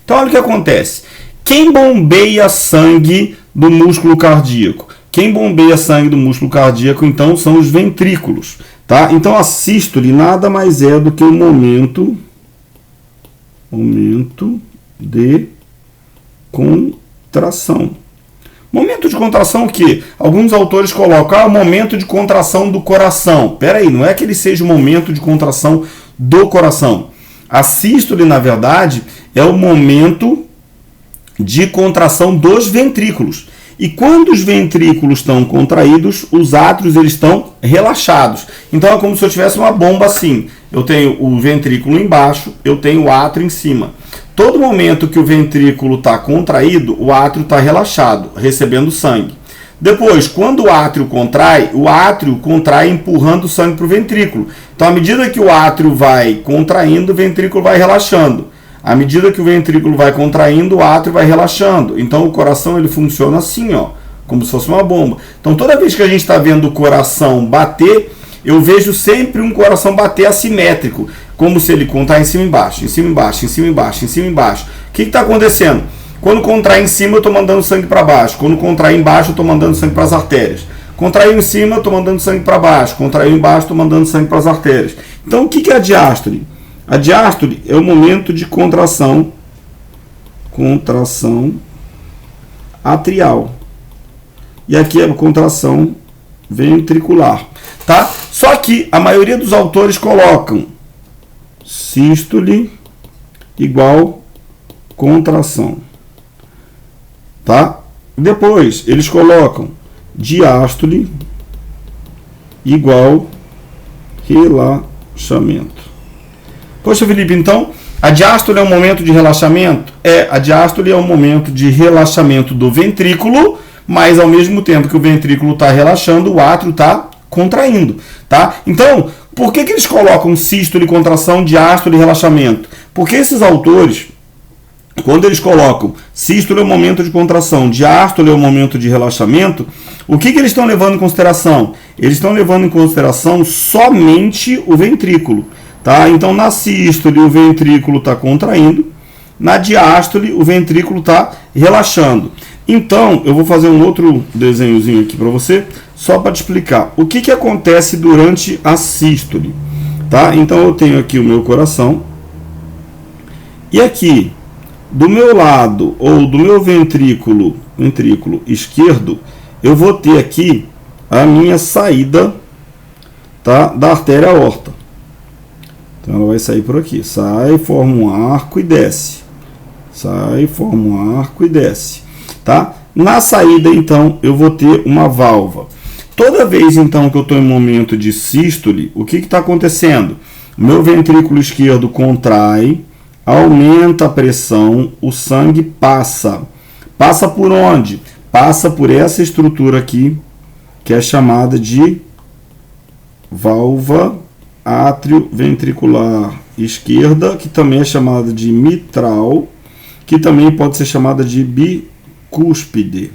Então, olha o que acontece. Quem bombeia sangue do músculo cardíaco? Quem bombeia sangue do músculo cardíaco, então, são os ventrículos. Tá? Então, a sístole nada mais é do que o momento de contração. Momento de contração o quê? Alguns autores colocam o momento de contração do coração. Peraí, não é que ele seja o momento de contração do coração. A sístole, na verdade, é o momento de contração dos ventrículos. E quando os ventrículos estão contraídos, os átrios eles estão relaxados. Então é como se eu tivesse uma bomba assim. Eu tenho o ventrículo embaixo, eu tenho o átrio em cima. Todo momento que o ventrículo está contraído, o átrio está relaxado, recebendo sangue. Depois, quando o átrio contrai empurrando o sangue para o ventrículo. Então, à medida que o átrio vai contraindo, o ventrículo vai relaxando. À medida que o ventrículo vai contraindo, o átrio vai relaxando. Então, o coração ele funciona assim, ó, como se fosse uma bomba. Então, toda vez que a gente está vendo o coração bater, eu vejo sempre um coração bater assimétrico, como se ele contrai em cima e embaixo, em cima e embaixo, em cima e embaixo, em cima e embaixo. O que está acontecendo? Quando contrai em cima, eu estou mandando sangue para baixo. Quando contrai embaixo, eu estou mandando sangue para as artérias. Contraiu em cima, eu estou mandando sangue para baixo. Contraiu embaixo, estou mandando sangue para as artérias. Então, o que é a diástole? A diástole é o momento de contração atrial. E aqui é a contração ventricular. Tá? Só que a maioria dos autores colocam sístole igual contração. Tá? Depois eles colocam diástole igual relaxamento. Poxa, Felipe, então a diástole é um momento de relaxamento? A diástole é um momento de relaxamento do ventrículo, mas ao mesmo tempo que o ventrículo está relaxando, o átrio está contraindo. Tá? Então, por que eles colocam sístole, contração, diástole e relaxamento? Porque esses autores, quando eles colocam sístole é o momento de contração, diástole é o momento de relaxamento, o que eles estão levando em consideração? Eles estão levando em consideração somente o ventrículo. Tá? Então, na sístole, o ventrículo está contraindo, na diástole, o ventrículo está relaxando. Então, eu vou fazer um outro desenhozinho aqui para você, só para te explicar o que acontece durante a sístole. Tá? Então, eu tenho aqui o meu coração, e aqui, do meu lado, ou do meu ventrículo esquerdo, eu vou ter aqui a minha saída, tá, da artéria aorta. Então ela vai sair por aqui. Sai, forma um arco e desce. Sai, forma um arco e desce. Tá? Na saída, então, eu vou ter uma válvula. Toda vez, então, que eu estou em momento de sístole, o que está acontecendo? Meu ventrículo esquerdo contrai, aumenta a pressão, o sangue passa. Passa por onde? Passa por essa estrutura aqui, que é chamada de válvula atrioventricular esquerda, que também é chamada de mitral, que também pode ser chamada de bicúspide.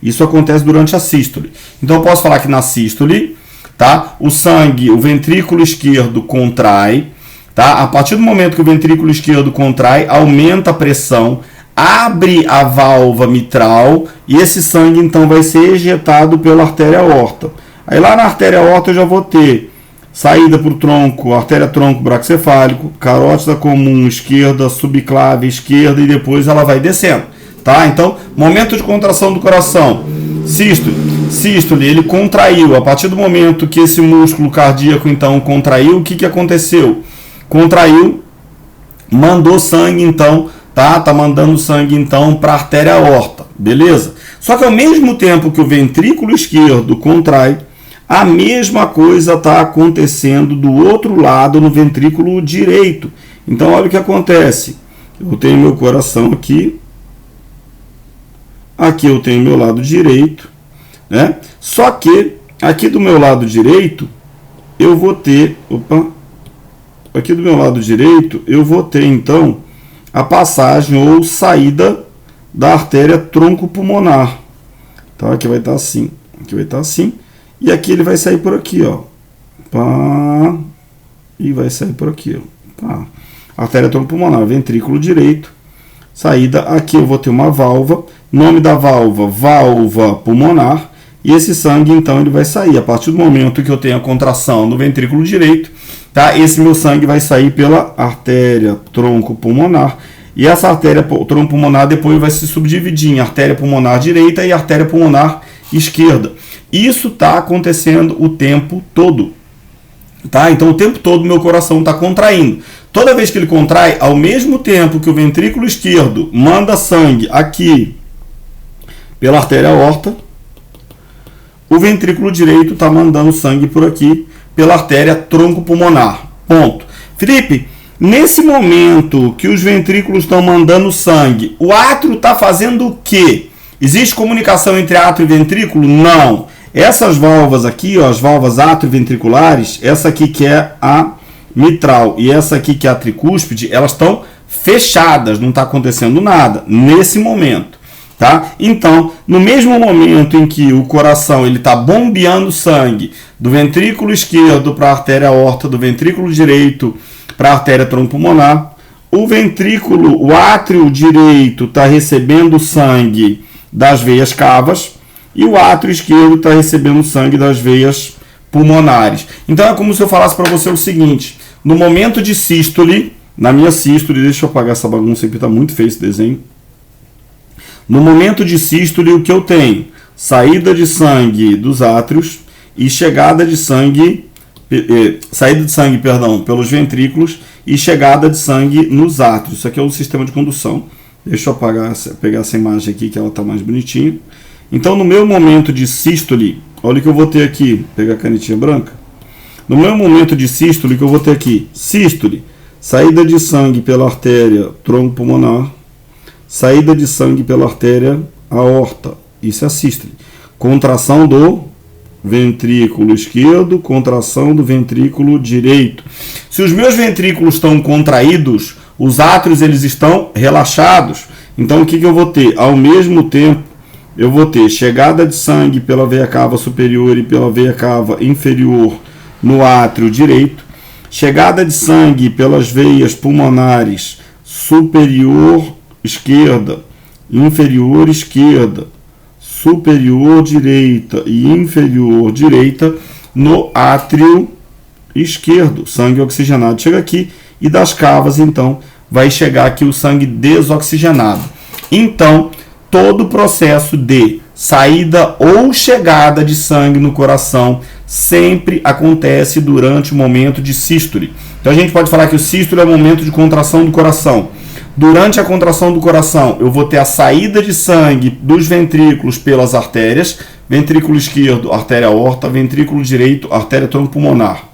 Isso acontece durante a sístole. Então eu posso falar que na sístole, tá, o sangue, o ventrículo esquerdo contrai, tá? A partir do momento que o ventrículo esquerdo contrai, aumenta a pressão, abre a válvula mitral e esse sangue então vai ser ejetado pela artéria aorta. Aí lá na artéria aorta eu já vou ter saída para o tronco, artéria tronco braquicefálico, carótida comum esquerda, subclave esquerda e depois ela vai descendo. Tá? Então, momento de contração do coração, sístole, ele contraiu. A partir do momento que esse músculo cardíaco então contraiu, o que aconteceu? Contraiu, mandou sangue então, tá mandando sangue então para a artéria aorta, beleza? Só que ao mesmo tempo que o ventrículo esquerdo contrai, a mesma coisa está acontecendo do outro lado no ventrículo direito. Então olha o que acontece. Eu tenho meu coração aqui. Aqui eu tenho meu lado direito, né? Só que aqui do meu lado direito eu vou ter, aqui do meu lado direito eu vou ter então a passagem ou saída da artéria troncopulmonar. Tá? Aqui vai estar assim, aqui vai estar assim, e aqui ele vai sair por aqui, ó. Pá, e vai sair por aqui, ó. Pá. Artéria troncopulmonar, ventrículo direito. Saída, aqui eu vou ter uma válvula, nome da válvula, válvula pulmonar, e esse sangue então ele vai sair. A partir do momento que eu tenho a contração no ventrículo direito, tá? Esse meu sangue vai sair pela artéria troncopulmonar, e essa artéria troncopulmonar depois vai se subdividir em artéria pulmonar direita e artéria pulmonar esquerda. Isso está acontecendo o tempo todo. Tá? Então o tempo todo meu coração está contraindo. Toda vez que ele contrai, ao mesmo tempo que o ventrículo esquerdo manda sangue aqui pela artéria aorta, o ventrículo direito está mandando sangue por aqui pela artéria troncopulmonar. Ponto. Felipe, nesse momento que os ventrículos estão mandando sangue, o átrio está fazendo o quê? Existe comunicação entre átrio e ventrículo? Não. Essas válvulas aqui, ó, as válvulas atrioventriculares, essa aqui que é a mitral e essa aqui que é a tricúspide, elas estão fechadas, não está acontecendo nada nesse momento, tá? Então, no mesmo momento em que o coração ele está bombeando sangue do ventrículo esquerdo para a artéria aorta, do ventrículo direito para a artéria trombopulmonar, o átrio direito está recebendo sangue das veias cavas e o átrio esquerdo está recebendo sangue das veias pulmonares. Então é como se eu falasse para você o seguinte: no momento de sístole, na minha sístole, deixa eu apagar essa bagunça aqui, está muito feio esse desenho. No momento de sístole, o que eu tenho? Saída de sangue dos átrios e saída de sangue, pelos ventrículos e chegada de sangue nos átrios. Isso aqui é o sistema de condução. Deixa eu pegar essa imagem aqui que ela está mais bonitinha. Então, no meu momento de sístole, olha o que eu vou ter aqui. Vou pegar a canetinha branca. No meu momento de sístole, que eu vou ter aqui? Sístole, saída de sangue pela artéria trombopulmonar, saída de sangue pela artéria aorta. Isso é a sístole. Contração do ventrículo esquerdo, contração do ventrículo direito. Se os meus ventrículos estão contraídos, os átrios eles estão relaxados. Então, o que eu vou ter? Ao mesmo tempo, eu vou ter chegada de sangue pela veia cava superior e pela veia cava inferior no átrio direito, chegada de sangue pelas veias pulmonares superior esquerda, inferior esquerda, superior direita e inferior direita no átrio esquerdo. Sangue oxigenado chega aqui e das cavas, então, vai chegar aqui o sangue desoxigenado. Então, todo o processo de saída ou chegada de sangue no coração sempre acontece durante o momento de sístole. Então a gente pode falar que o sístole é o momento de contração do coração. Durante a contração do coração, eu vou ter a saída de sangue dos ventrículos pelas artérias, ventrículo esquerdo, artéria aorta, ventrículo direito, artéria trombopulmonar.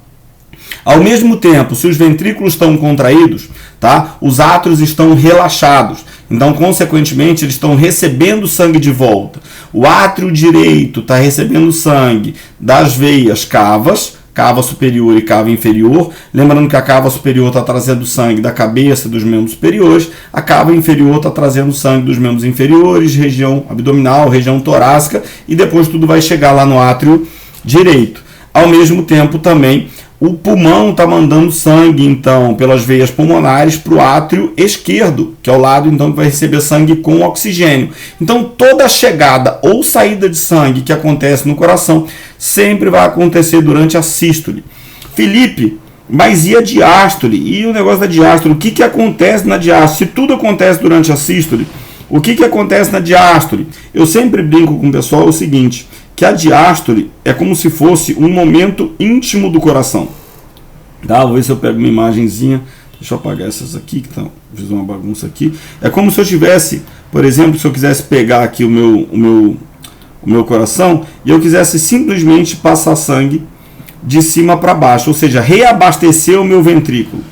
Ao mesmo tempo, se os ventrículos estão contraídos, tá? Os átrios estão relaxados. Então, consequentemente, eles estão recebendo sangue de volta. O átrio direito está recebendo sangue das veias cavas, cava superior e cava inferior. Lembrando que a cava superior está trazendo sangue da cabeça dos membros superiores, a cava inferior está trazendo sangue dos membros inferiores, região abdominal, região torácica, e depois tudo vai chegar lá no átrio direito. Ao mesmo tempo, também, o pulmão está mandando sangue, então, pelas veias pulmonares para o átrio esquerdo, que é o lado, então, que vai receber sangue com oxigênio. Então, toda chegada ou saída de sangue que acontece no coração sempre vai acontecer durante a sístole. Felipe, mas e a diástole? E o negócio da diástole? O que acontece na diástole? Se tudo acontece durante a sístole, o que acontece na diástole? Eu sempre brinco com o pessoal o seguinte, que a diástole é como se fosse um momento íntimo do coração. Tá? Vou ver se eu pego uma imagenzinha. Deixa eu apagar essas aqui, que fiz uma bagunça aqui. É como se eu tivesse, por exemplo, se eu quisesse pegar aqui o meu coração e eu quisesse simplesmente passar sangue de cima para baixo, ou seja, reabastecer o meu ventrículo.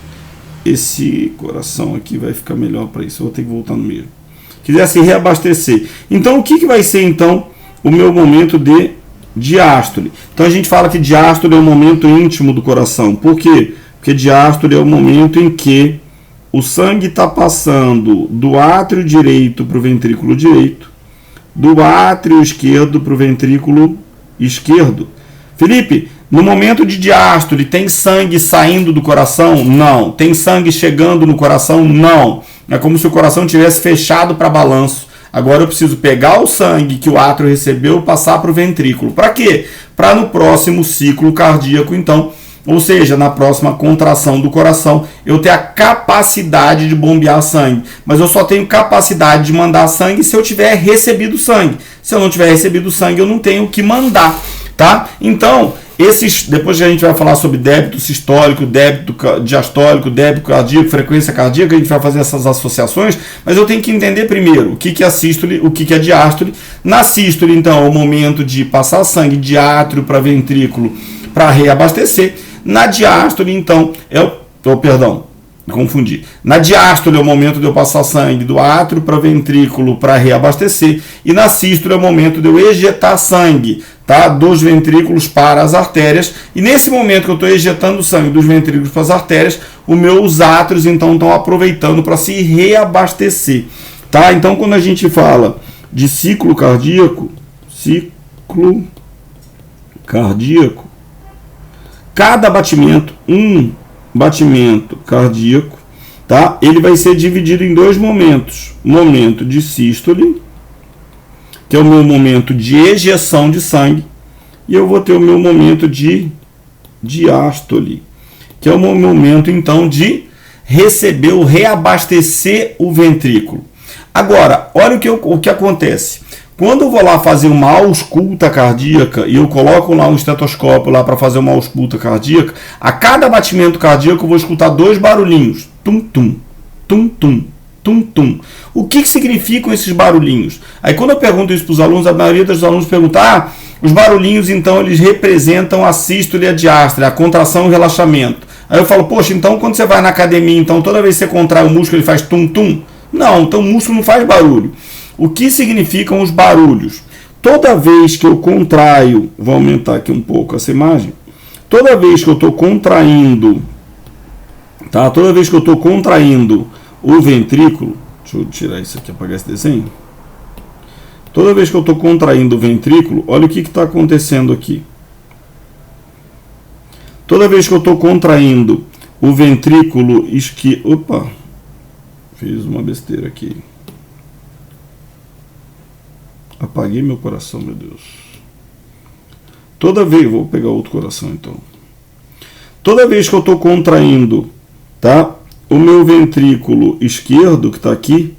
Esse coração aqui vai ficar melhor para isso, eu vou ter que voltar no mesmo. Quisesse reabastecer. Então, o que vai ser, então, o meu momento de diástole? Então a gente fala que diástole é um momento íntimo do coração. Por quê? Porque diástole é o momento em que o sangue está passando do átrio direito para o ventrículo direito, do átrio esquerdo para o ventrículo esquerdo. Felipe, no momento de diástole tem sangue saindo do coração? Não. Tem sangue chegando no coração? Não. É como se o coração tivesse fechado para balanço. Agora eu preciso pegar o sangue que o átrio recebeu e passar para o ventrículo. Para quê? Para no próximo ciclo cardíaco, então, ou seja, na próxima contração do coração, eu ter a capacidade de bombear sangue. Mas eu só tenho capacidade de mandar sangue se eu tiver recebido sangue. Se eu não tiver recebido sangue, eu não tenho o que mandar, tá? Então, depois que a gente vai falar sobre débito sistólico, débito diastólico, débito cardíaco, frequência cardíaca, a gente vai fazer essas associações, mas eu tenho que entender primeiro o que é a sístole, o que é a diástole. Na sístole, então, é o momento de passar sangue de átrio para ventrículo para reabastecer. Na diástole, então, confundi. Na diástole é o momento de eu passar sangue do átrio para ventrículo para reabastecer, e na sístole é o momento de eu ejetar sangue, tá, dos ventrículos para as artérias. E nesse momento que eu estou ejetando sangue dos ventrículos para as artérias, os meus átrios então estão aproveitando para se reabastecer, tá? Então quando a gente fala de ciclo cardíaco, cada batimento, um batimento cardíaco, tá? Ele vai ser dividido em dois momentos. Momento de sístole, que é o meu momento de ejeção de sangue, e eu vou ter o meu momento de diástole, que é o meu momento então de receber ou reabastecer o ventrículo. Agora, olha o que acontece. Quando eu vou lá fazer uma ausculta cardíaca e eu coloco lá um estetoscópio lá para fazer uma ausculta cardíaca, a cada batimento cardíaco eu vou escutar dois barulhinhos. Tum-tum, tum-tum, tum-tum. O que significam esses barulhinhos? Aí quando eu pergunto isso para os alunos, a maioria dos alunos pergunta, os barulhinhos então eles representam a sístole e a diástole, a contração e o relaxamento. Aí eu falo, poxa, então quando você vai na academia, então toda vez que você contrai o músculo ele faz tum-tum? Não, então o músculo não faz barulho. O que significam os barulhos? Toda vez que eu contraio, vou aumentar aqui um pouco essa imagem, toda vez que eu estou contraindo, tá? Toda vez que eu estou contraindo o ventrículo, deixa eu tirar isso aqui, apagar esse desenho. Toda vez que eu estou contraindo o ventrículo, olha o que está acontecendo aqui. Toda vez que eu estou contraindo o ventrículo esquerdo, opa, fiz uma besteira aqui. Apaguei meu coração, meu Deus. Toda vez, vou pegar outro coração então. Toda vez que eu estou contraindo, tá, o meu ventrículo esquerdo, que está aqui,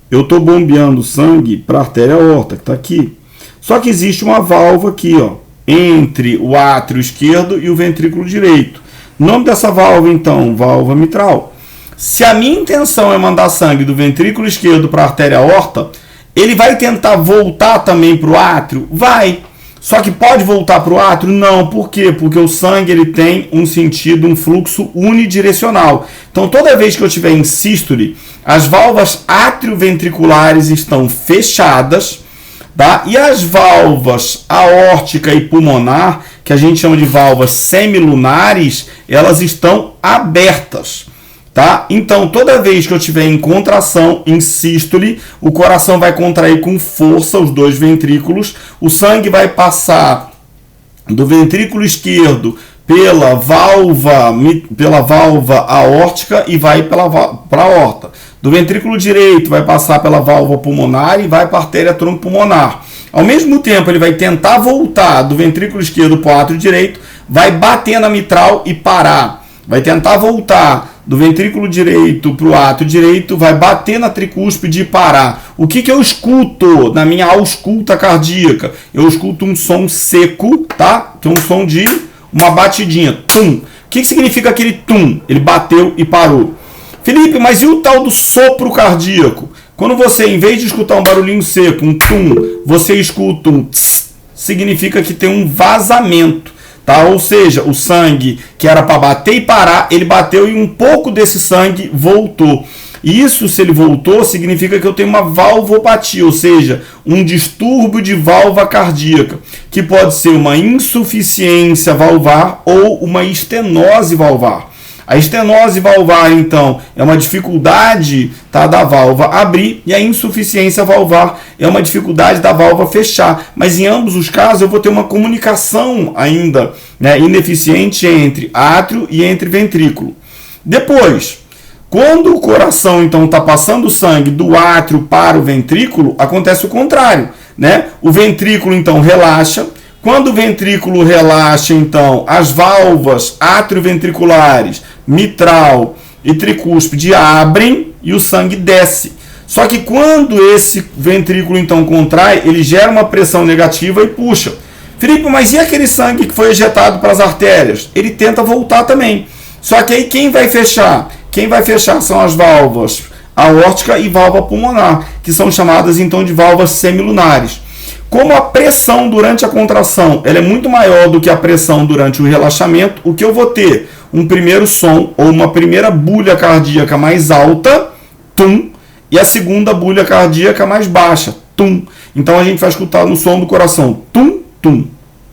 eu estou bombeando sangue para a artéria aorta, que está aqui. Só que existe uma válvula aqui, ó, entre o átrio esquerdo e o ventrículo direito. O nome dessa válvula, então, válvula mitral. Se a minha intenção é mandar sangue do ventrículo esquerdo para a artéria aorta, ele vai tentar voltar também para o átrio? Vai. Só que pode voltar para o átrio? Não. Por quê? Porque o sangue ele tem um sentido, um fluxo unidirecional. Então, toda vez que eu estiver em sístole, as válvulas atrioventriculares estão fechadas, tá? E as válvulas aórtica e pulmonar, que a gente chama de válvulas semilunares, elas estão abertas. Tá? Então, toda vez que eu tiver em contração, em sístole, o coração vai contrair com força os dois ventrículos, o sangue vai passar do ventrículo esquerdo pela válvula aórtica e vai para a aorta. Do ventrículo direito vai passar pela válvula pulmonar e vai para a artéria troncopulmonar. Ao mesmo tempo, ele vai tentar voltar do ventrículo esquerdo para o átrio direito, vai bater na mitral e parar. Vai tentar voltar do ventrículo direito para o átrio direito, vai bater na tricúspide e parar. O que eu escuto na minha ausculta cardíaca? Eu escuto um som seco, tá? Que é um som de uma batidinha. Tum. O que significa aquele tum? Ele bateu e parou. Felipe, mas e o tal do sopro cardíaco? Quando você, em vez de escutar um barulhinho seco, um tum, você escuta um tss, significa que tem um vazamento. Tá? Ou seja, o sangue que era para bater e parar, ele bateu e um pouco desse sangue voltou. Isso, se ele voltou, significa que eu tenho uma valvopatia, ou seja, um distúrbio de válvula cardíaca, que pode ser uma insuficiência valvar ou uma estenose valvar. A estenose valvar, então, é uma dificuldade, tá, da válvula abrir, e a insuficiência valvar é uma dificuldade da válvula fechar. Mas em ambos os casos eu vou ter uma comunicação ainda, né, ineficiente entre átrio e entre ventrículo. Depois, quando o coração então está passando sangue do átrio para o ventrículo, acontece o contrário, né? O ventrículo então relaxa. Quando o ventrículo relaxa, então, as válvulas atrioventriculares, mitral e tricúspide abrem e o sangue desce. Só que quando esse ventrículo, então, contrai, ele gera uma pressão negativa e puxa. Felipe, mas e aquele sangue que foi ejetado para as artérias? Ele tenta voltar também. Só que aí quem vai fechar? Quem vai fechar são as válvulas aórtica e válvula pulmonar, que são chamadas, então, de válvulas semilunares. Como a pressão durante a contração ela é muito maior do que a pressão durante o relaxamento, o que eu vou ter? um primeiro som ou uma primeira bulha cardíaca mais alta, tum, e a segunda bulha cardíaca mais baixa, tum. Então a gente vai escutar no som do coração, tum, tum,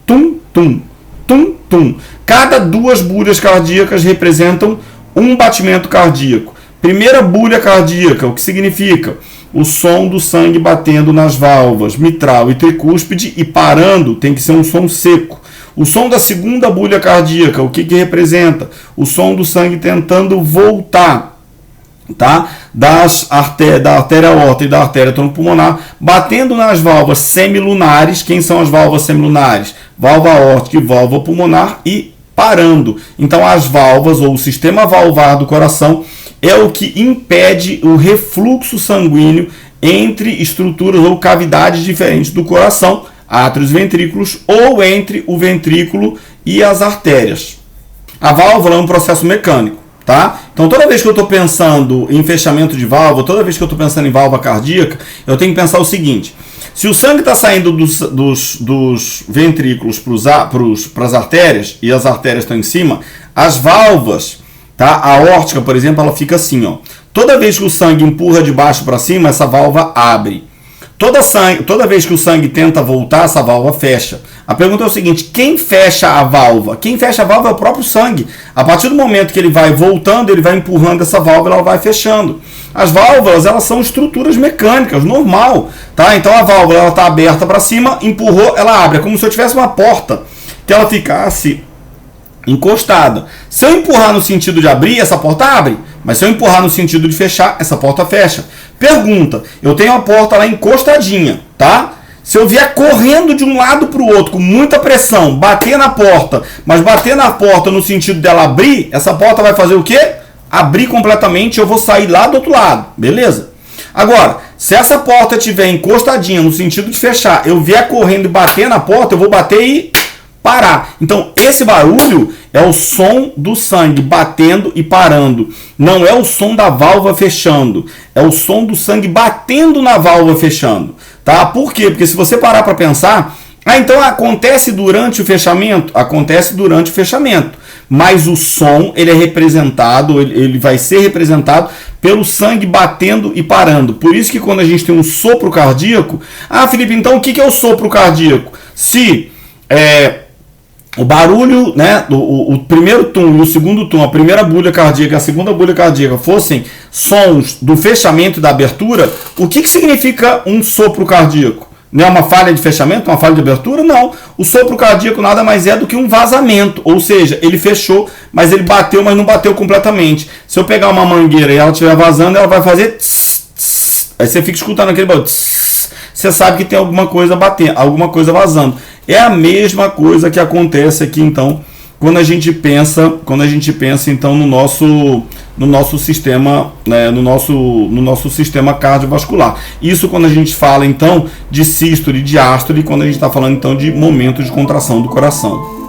tum, tum, tum, tum. Cada duas bulhas cardíacas representam um batimento cardíaco. Primeira bulha cardíaca, o que significa? O som do sangue batendo nas válvulas mitral e tricúspide e parando, tem que ser um som seco. O som da segunda bulha cardíaca, o que representa? O som do sangue tentando voltar, tá? Da artéria aorta e da artéria troncopulmonar, batendo nas válvulas semilunares. Quem são as válvulas semilunares? Válvula aórtica e válvula pulmonar, e parando. Então as válvulas ou o sistema valvar do coração é o que impede o refluxo sanguíneo entre estruturas ou cavidades diferentes do coração, átrios e ventrículos, ou entre o ventrículo e as artérias. A válvula é um processo mecânico, tá? Então toda vez que eu estou pensando em fechamento de válvula, toda vez que eu estou pensando em válvula cardíaca, eu tenho que pensar o seguinte: se o sangue está saindo dos ventrículos para as artérias, e as artérias estão em cima, as válvulas, tá? A aórtica, por exemplo, ela fica assim, ó. Toda vez que o sangue empurra de baixo para cima, essa válvula abre. Toda vez que o sangue tenta voltar, essa válvula fecha. A pergunta é o seguinte: quem fecha a válvula? Quem fecha a válvula é o próprio sangue. A partir do momento que ele vai voltando, ele vai empurrando essa válvula, ela vai fechando. As válvulas, elas são estruturas mecânicas, normal, tá? Então a válvula, ela está aberta para cima, empurrou, ela abre. É como se eu tivesse uma porta que ela ficasse encostada. Se eu empurrar no sentido de abrir, essa porta abre. Mas se eu empurrar no sentido de fechar, essa porta fecha. Pergunta: eu tenho a porta lá encostadinha, tá? Se eu vier correndo de um lado para o outro com muita pressão, bater na porta, mas bater na porta no sentido dela abrir, essa porta vai fazer o quê? Abrir completamente, eu vou sair lá do outro lado, beleza? Agora, se essa porta estiver encostadinha no sentido de fechar, eu vier correndo e bater na porta, eu vou bater e parar. Então esse barulho é o som do sangue batendo e parando. Não é o som da válvula fechando. É o som do sangue batendo na válvula fechando. Tá? Por quê? Porque se você parar para pensar, então acontece durante o fechamento? Acontece durante o fechamento. Mas o som, ele é representado, ele vai ser representado pelo sangue batendo e parando. Por isso que quando a gente tem um sopro cardíaco... Ah, Felipe, então o que é o sopro cardíaco? Se o barulho, né, o primeiro tum e o segundo tum, a primeira bulha cardíaca e a segunda bulha cardíaca fossem sons do fechamento e da abertura, o que significa um sopro cardíaco? Não é uma falha de fechamento, uma falha de abertura? Não. O sopro cardíaco nada mais é do que um vazamento, ou seja, ele fechou, mas ele bateu, mas não bateu completamente. Se eu pegar uma mangueira e ela estiver vazando, ela vai fazer tss, tss. Aí você fica escutando aquele barulho, tss, você sabe que tem alguma coisa batendo, alguma coisa vazando. É a mesma coisa que acontece aqui, então, quando a gente pensa então no nosso sistema, né, no nosso sistema cardiovascular. Isso quando a gente fala então de sístole, de diástole, quando a gente está falando então de momento de contração do coração.